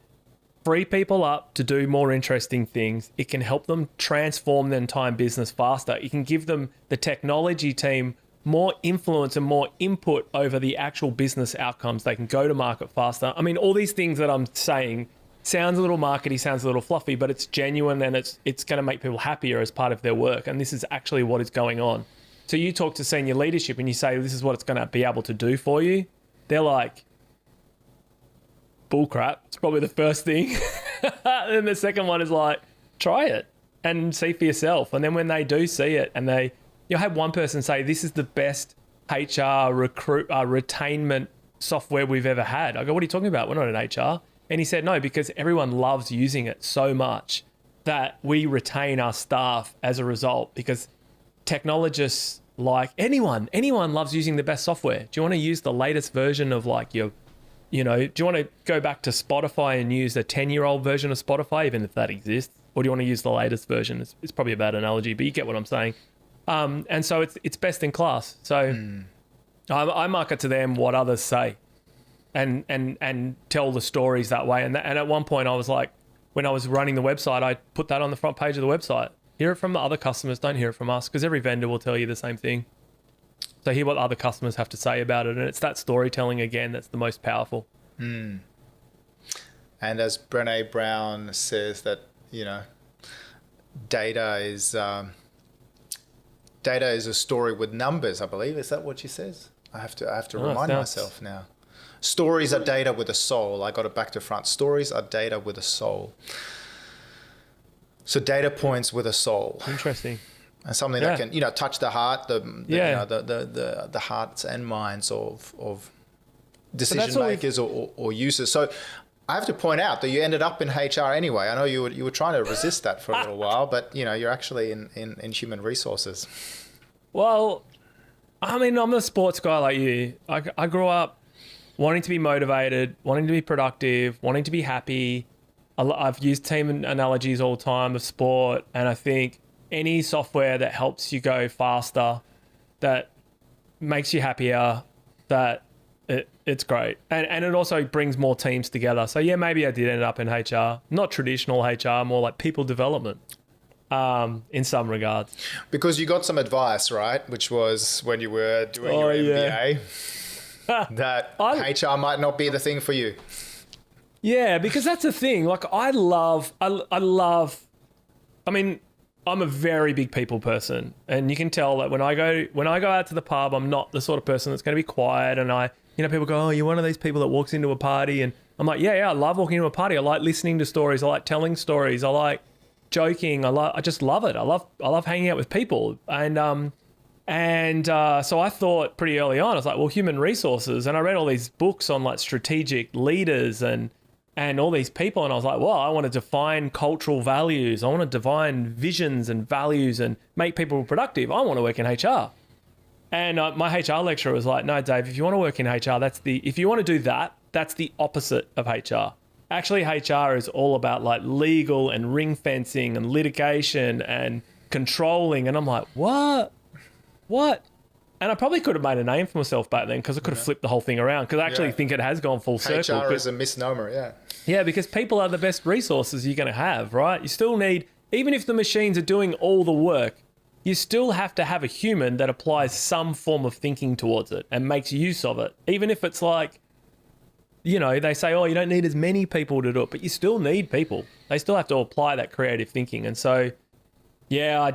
free people up to do more interesting things. It can help them transform their entire business faster. It can give them, the technology team, more influence and more input over the actual business outcomes. They can go to market faster. I mean, all these things that I'm saying sounds a little markety, sounds a little fluffy, but it's genuine, and it's going to make people happier as part of their work. And this is actually what is going on. So you talk to senior leadership and you say, this is what it's going to be able to do for you. They're like, bullcrap. It's probably the first thing. And the second one is like, try it and see for yourself. And then when they do see it, and you'll have one person say, this is the best HR retainment software we've ever had. I go, what are you talking about? We're not in HR. And he said, no, because everyone loves using it so much that we retain our staff as a result, because technologists, like anyone loves using the best software. Do you want to use the latest version of like do you want to go back to Spotify and use a 10-year-old version of Spotify, even if that exists? Or do you want to use the latest version? It's probably a bad analogy, but you get what I'm saying. And so it's best in class. So I market to them what others say and tell the stories that way. And at one point I was like, when I was running the website, I put that on the front page of the website. Hear it from the other customers, don't hear it from us, because every vendor will tell you the same thing. So hear what other customers have to say about it. And it's that storytelling again that's the most powerful. And as Brené Brown says, that, data is a story with numbers, I believe. Is that what she says? I have to remind myself now. Stories are data with a soul. I got it back to front. Stories are data with a soul. So data points with a soul. Interesting. And something that can, touch the heart, the hearts and minds of decision makers or users. So I have to point out that you ended up in HR anyway. I know you were trying to resist that for a little while, but you're actually in human resources. Well, I mean, I'm a sports guy like you. I grew up wanting to be motivated, wanting to be productive, wanting to be happy. I've used team analogies all the time of sport, and I think any software that helps you go faster, that makes you happier, that it's great. And it also brings more teams together. So yeah, maybe I did end up in HR, not traditional HR, more like people development in some regards. Because you got some advice, right? Which was when you were doing your MBA, that HR might not be the thing for you. Yeah, because that's the thing. Like I mean, I'm a very big people person, and you can tell that when I go out to the pub, I'm not the sort of person that's going to be quiet. And people go, "Oh, you're one of these people that walks into a party," and I'm like, "Yeah, I love walking into a party. I like listening to stories. I like telling stories. I like joking. I just love it. I love hanging out with people." So I thought pretty early on, I was like, well, human resources, and I read all these books on like strategic leaders and all these people. And I was like, well, I want to define cultural values. I want to define visions and values and make people productive. I want to work in HR. And my HR lecturer was like, no, Dave, if you want to work in HR, if you want to do that, that's the opposite of HR. Actually, HR is all about like legal and ring fencing and litigation and controlling. And I'm like, what? And I probably could have made a name for myself back then, because I could have flipped the whole thing around, because I actually think it has gone full circle. HR is a misnomer, yeah. Yeah, because people are the best resources you're going to have, right? You still need, even if the machines are doing all the work, you still have to have a human that applies some form of thinking towards it and makes use of it. Even if it's like, they say, oh, you don't need as many people to do it, but you still need people. They still have to apply that creative thinking. And so, yeah,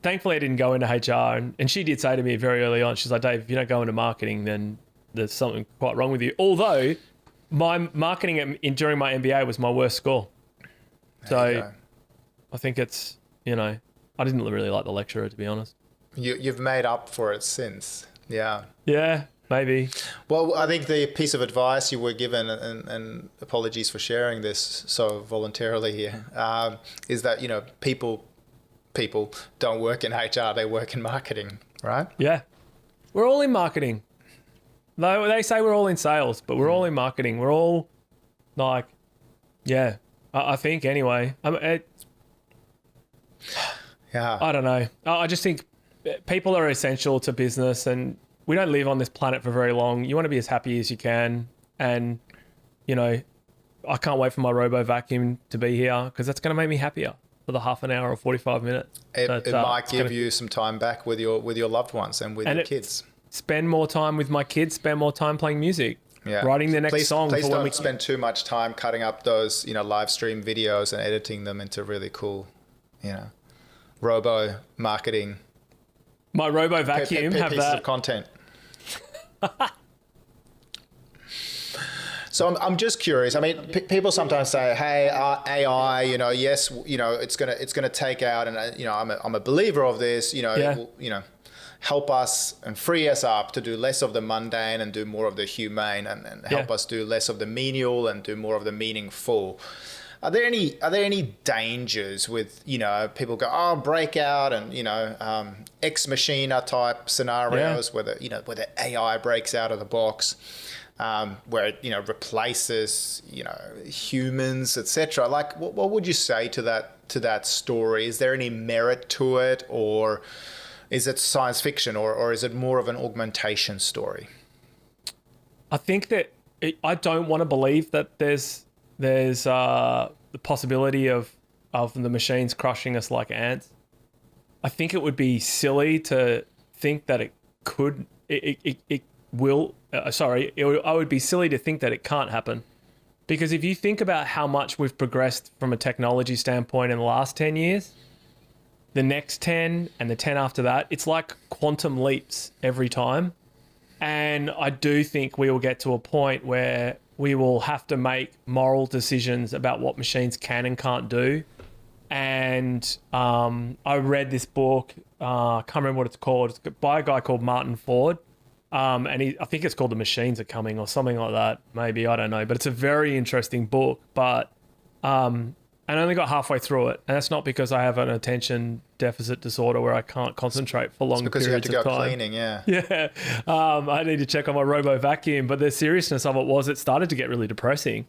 thankfully I didn't go into HR. And she did say to me very early on, she's like, Dave, if you don't go into marketing, then there's something quite wrong with you. Although my marketing during my MBA was my worst score. So I think it's, I didn't really like the lecturer, to be honest. You've made up for it since. Yeah. Yeah, maybe. Well, I think the piece of advice you were given, and apologies for sharing this so voluntarily here, is that, people don't work in HR, they work in marketing, right? Yeah. We're all in marketing. No, they say we're all in sales, but we're all in marketing. We're all like, yeah, I think anyway. I don't know. I just think people are essential to business, and we don't live on this planet for very long. You want to be as happy as you can. And, I can't wait for my robo vacuum to be here, because that's going to make me happier for the half an hour or 45 minutes. It might give you some time back with your loved ones and with your kids. Spend more time with my kids, spend more time playing music, writing the next song. Please don't spend too much time cutting up those, live stream videos and editing them into really cool, robo marketing. My robo vacuum have pieces that of content. So I'm just curious. I mean, people sometimes say, "Hey, AI, yes, it's gonna take out," and I'm a believer of this. It will, help us and free us up to do less of the mundane and do more of the humane, and help us do less of the menial and do more of the meaningful. Are there any dangers with people go breakout and ex machina type scenarios where the AI breaks out of the box, where it replaces humans, etc. Like what would you say to that story? Is there any merit to it, or is it science fiction, or is it more of an augmentation story? I think that I don't want to believe that there's the possibility of the machines crushing us like ants. I think it would be silly to think that I would be silly to think that it can't happen. Because if you think about how much we've progressed from a technology standpoint in the last 10 years, the next 10 and the 10 after that, it's like quantum leaps every time. And I do think we will get to a point where we will have to make moral decisions about what machines can and can't do. And I read this book, I can't remember what it's called. It's by a guy called Martin Ford. And I think it's called The Machines Are Coming or something like that. Maybe, I don't know. But it's a very interesting book. But I only got halfway through it. And that's not because I have an attention deficit disorder where I can't concentrate for long periods of time. Because you have to go cleaning, yeah. Yeah. I need to check on my robo vacuum. But the seriousness of it was it started to get really depressing.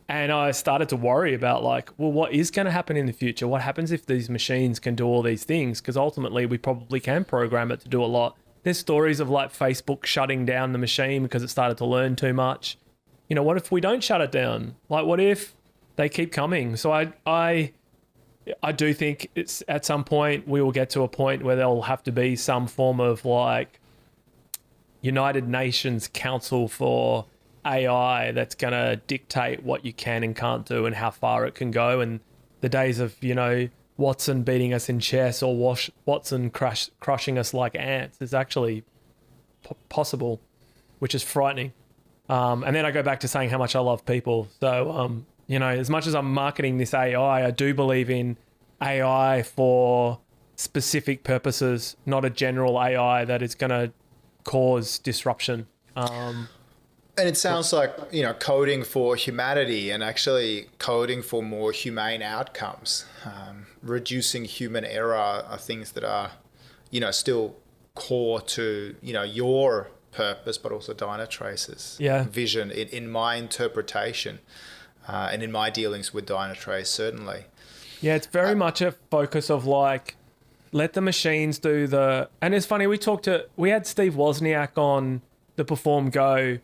And I started to worry about what is going to happen in the future? What happens if these machines can do all these things? Because ultimately we probably can program it to do a lot. There's stories of Facebook shutting down the machine because it started to learn too much. What if we don't shut it down? What if they keep coming? So I do think it's at some point we will get to a point where there'll have to be some form of United Nations Council for AI that's going to dictate what you can and can't do and how far it can go. And the days of, Watson beating us in chess or Watson crushing us like ants is actually possible, which is frightening. And then I go back to saying how much I love people. So, as much as I'm marketing this AI, I do believe in AI for specific purposes, not a general AI that is going to cause disruption. And it sounds like, coding for humanity and actually coding for more humane outcomes. Reducing human error are things that are, still core to, your purpose, but also Dynatrace's vision in my interpretation and in my dealings with Dynatrace, certainly. Yeah, it's very much a focus of let the machines do and it's funny, we had Steve Wozniak on the Perform Go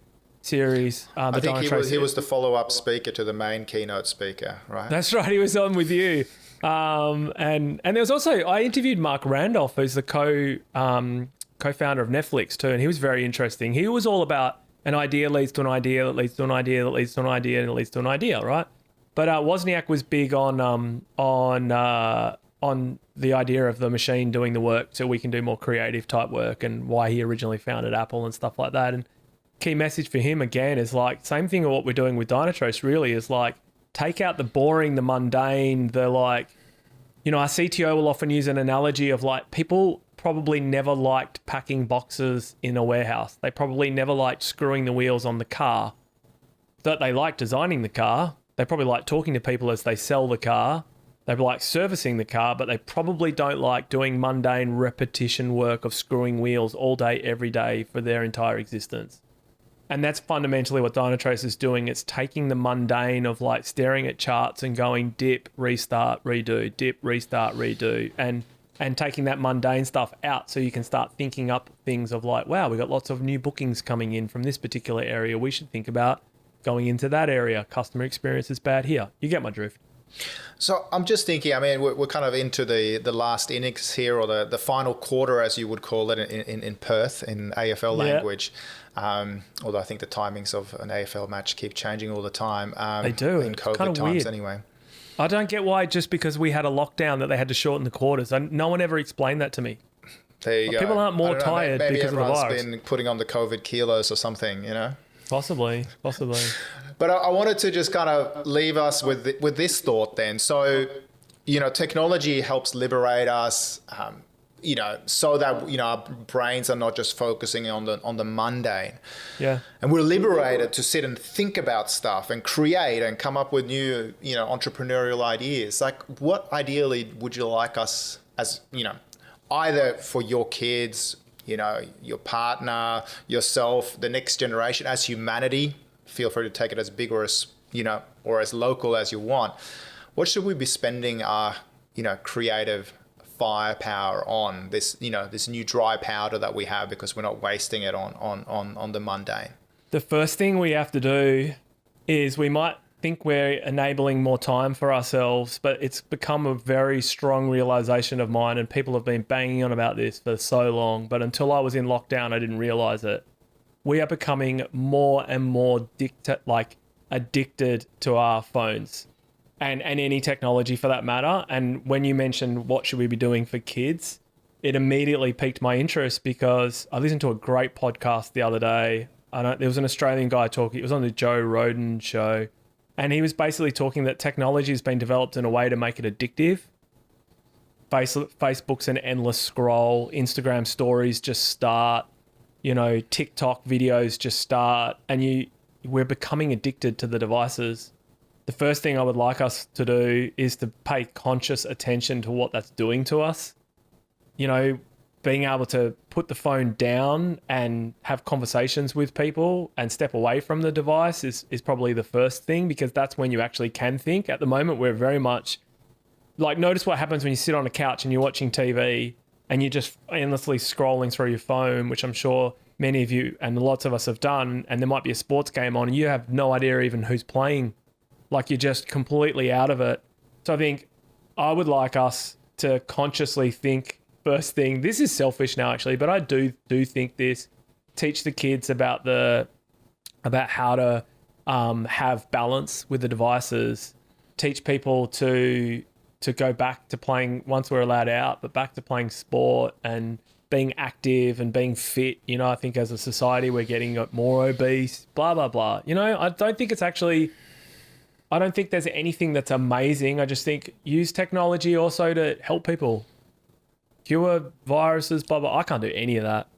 series. I think he was the follow-up speaker to the main keynote speaker, right? That's right. He was on with you. And there was also, I interviewed Mark Randolph, who's the co-founder of Netflix too. And he was very interesting. He was all about an idea leads to an idea that leads to an idea that leads to an idea and it leads to an idea, right? But Wozniak was big on the idea of the machine doing the work so we can do more creative type work, and why he originally founded Apple and stuff like that. And key message for him again is same thing of what we're doing with Dynatrace really is take out the boring, the mundane, our CTO will often use an analogy of people probably never liked packing boxes in a warehouse. They probably never liked screwing the wheels on the car. That they like designing the car. They probably like talking to people as they sell the car. They like servicing the car, but they probably don't like doing mundane repetition work of screwing wheels all day, every day for their entire existence. And that's fundamentally what Dynatrace is doing. It's taking the mundane of staring at charts and going dip, restart, redo, dip, restart, redo, and taking that mundane stuff out so you can start thinking up things of wow, we got lots of new bookings coming in from this particular area. We should think about going into that area. Customer experience is bad here. You get my drift. So I'm just thinking, we're kind of into the last innings here, or the final quarter, as you would call it in Perth, in AFL language. Although I think the timings of an AFL match keep changing all the time. They do. In COVID times weird. Anyway. I don't get why just because we had a lockdown that they had to shorten the quarters. No one ever explained that to me. There you go. People aren't more tired maybe because of the virus. Maybe everyone's been putting on the COVID kilos or something, Possibly. But I wanted to just kind of leave us with this thought then. So, technology helps liberate us, so that, our brains are not just focusing on the mundane. Yeah. And we're liberated to sit and think about stuff and create and come up with new, entrepreneurial ideas. Like, what ideally would you like us as, either for your kids, your partner, yourself, the next generation, as humanity? Feel free to take it as big or as, or as local as you want. What should we be spending our, creative firepower on, this, this new dry powder that we have, because we're not wasting it on the mundane? The first thing we have to do is, we might think we're enabling more time for ourselves, but it's become a very strong realization of mine, and people have been banging on about this for so long, but until I was in lockdown, I didn't realize it. We are becoming more and more addicted to our phones and any technology for that matter. And when you mentioned what should we be doing for kids, it immediately piqued my interest, because I listened to a great podcast the other day. There was an Australian guy talking, it was on the Joe Rogan show, and he was basically talking that technology has been developed in a way to make it addictive. Facebook's an endless scroll, Instagram stories just start, TikTok videos just start, and we're becoming addicted to the devices. The first thing I would like us to do is to pay conscious attention to what that's doing to us. Being able to put the phone down and have conversations with people and step away from the device is probably the first thing, because that's when you actually can think. At the moment, we're very much notice what happens when you sit on a couch and you're watching TV and you're just endlessly scrolling through your phone, which I'm sure many of you and lots of us have done, and there might be a sports game on and you have no idea even who's playing. You're just completely out of it. So I think I would like us to consciously think, first thing, this is selfish now actually, but I do think this, teach the kids about how to have balance with the devices, teach people to go back to playing, once we're allowed out, but back to playing sport and being active and being fit. I think as a society we're getting more obese, blah, blah, blah. I don't think there's anything that's amazing. I just think use technology also to help people. Cure viruses, blah, blah. I can't do any of that.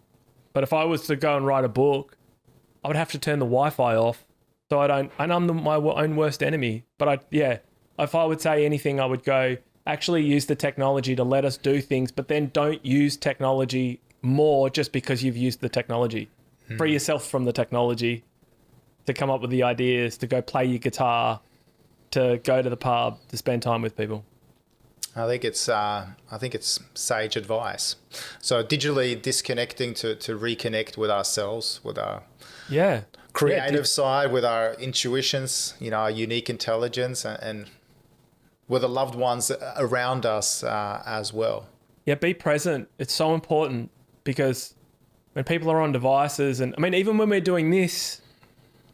But if I was to go and write a book, I would have to turn the Wi-Fi off. So I'm my own worst enemy. But if I would say anything, I would go, actually use the technology to let us do things, but then don't use technology more just because you've used the technology. Free yourself from the technology to come up with the ideas, to go play your guitar, to go to the pub, to spend time with people. I think it's sage advice. So digitally disconnecting to reconnect with ourselves, with our creative side, with our intuitions, our unique intelligence, and with the loved ones around us as well. Yeah, be present. It's so important, because when people are on devices, and even when we're doing this,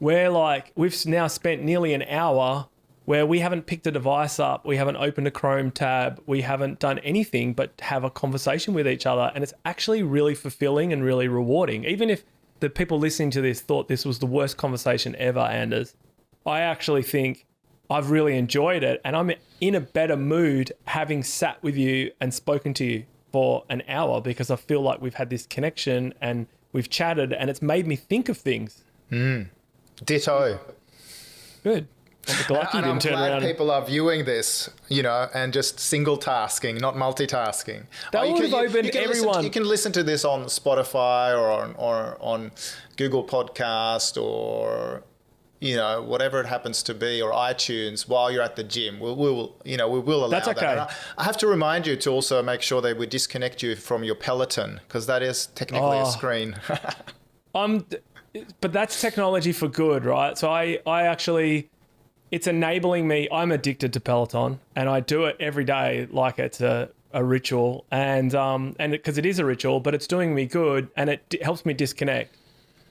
we've now spent nearly an hour where we haven't picked a device up, we haven't opened a Chrome tab, we haven't done anything but have a conversation with each other. And it's actually really fulfilling and really rewarding. Even if the people listening to this thought this was the worst conversation ever, Anders, I actually think I've really enjoyed it. And I'm in a better mood having sat with you and spoken to you for an hour, because I feel like we've had this connection and we've chatted and it's made me think of things. Ditto. Good. I'm glad people are viewing this, and just single tasking, not multitasking. That would have opened everyone. You can listen to this on Spotify or on Google Podcast or whatever it happens to be, or iTunes while you're at the gym. We will allow That's okay. that. I have to remind you to also make sure that we disconnect you from your Peloton, because that is technically a screen. But that's technology for good, right? So I actually, it's enabling me. I'm addicted to Peloton, and I do it every day like it's a ritual, and because it is a ritual, but it's doing me good, and it helps me disconnect.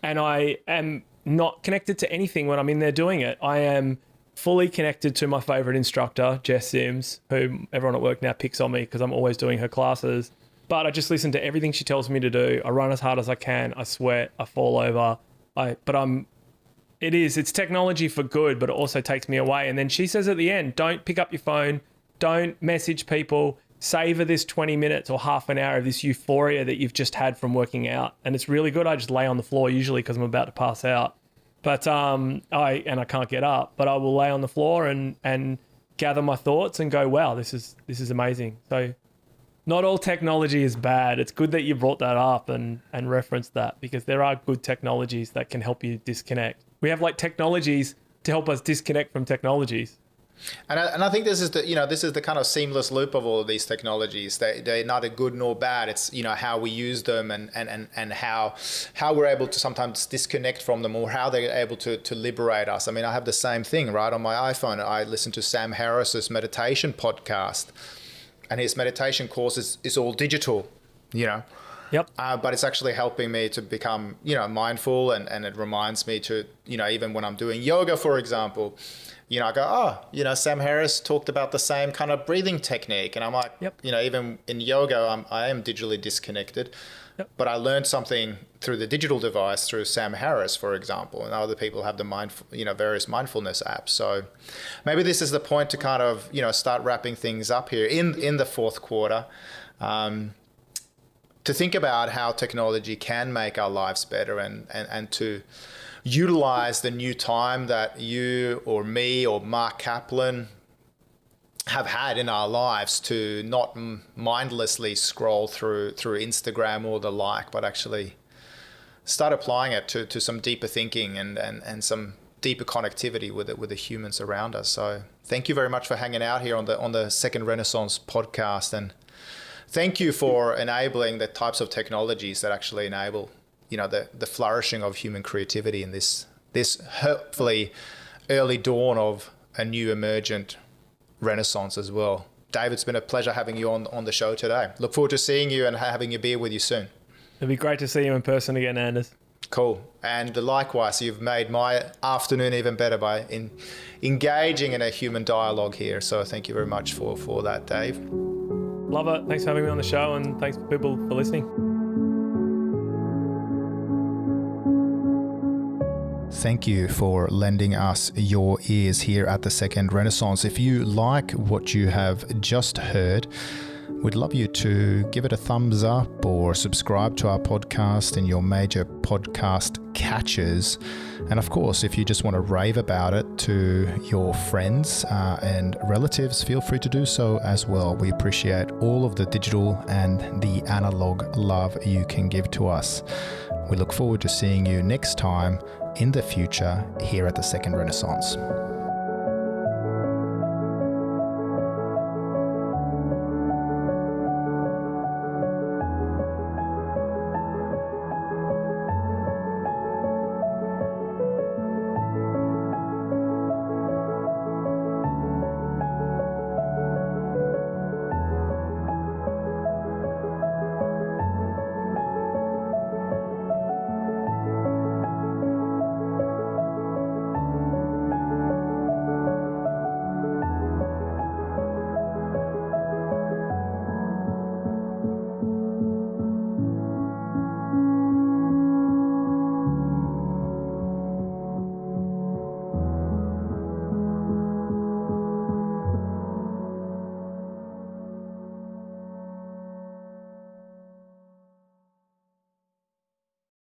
And I am not connected to anything when I'm in there doing it. I am fully connected to my favorite instructor, Jess Sims, who everyone at work now picks on me because I'm always doing her classes. But I just listen to everything she tells me to do. I run as hard as I can. I sweat. I fall over. But I'm It is. It's technology for good, but it also takes me away. And then she says at the end, don't pick up your phone, don't message people, savor this 20 minutes or half an hour of this euphoria that you've just had from working out. And it's really good. I just lay on the floor usually because I'm about to pass out. But I can't get up, but I will lay on the floor and gather my thoughts and go, wow, this is amazing. So not all technology is bad. It's good that you brought that up and referenced that, because there are good technologies that can help you disconnect. We have like technologies to help us disconnect from technologies. And I think this is the kind of seamless loop of all of these technologies. They're neither good nor bad. It's, how we use them and how we're able to sometimes disconnect from them, or how they're able to liberate us. I mean, I have the same thing, right? On my iPhone, I listen to Sam Harris's meditation podcast, and his meditation course is all digital, Yep. But it's actually helping me to become, mindful, and it reminds me to, even when I'm doing yoga, for example, I go, Sam Harris talked about the same kind of breathing technique. And I'm like, yep. Even in yoga, I am digitally disconnected, yep. But I learned something through the digital device, through Sam Harris, for example, and other people have the various mindfulness apps. So maybe this is the point to kind of, start wrapping things up here in the fourth quarter, to think about how technology can make our lives better, and to utilize the new time that you or me or Mark Kaplan have had in our lives to not mindlessly scroll through Instagram or the like, but actually start applying it to some deeper thinking and some deeper connectivity with the humans around us. So thank you very much for hanging out here on the Second Renaissance podcast, and thank you for enabling the types of technologies that actually enable the flourishing of human creativity in this hopefully early dawn of a new emergent renaissance as well. Dave, it's been a pleasure having you on the show today. Look forward to seeing you and having a beer with you soon. It'd be great to see you in person again, Anders. Cool. And likewise, you've made my afternoon even better by engaging in a human dialogue here. So thank you very much for that, Dave. Love it. Thanks for having me on the show, and thanks for people for listening. Thank you for lending us your ears here at the Second Renaissance. If you like what you have just heard, we'd love you to give it a thumbs up or subscribe to our podcast in your major podcast catchers. And of course, if you just want to rave about it to your friends and relatives, feel free to do so as well. We appreciate all of the digital and the analog love you can give to us. We look forward to seeing you next time in the future here at the Second Renaissance.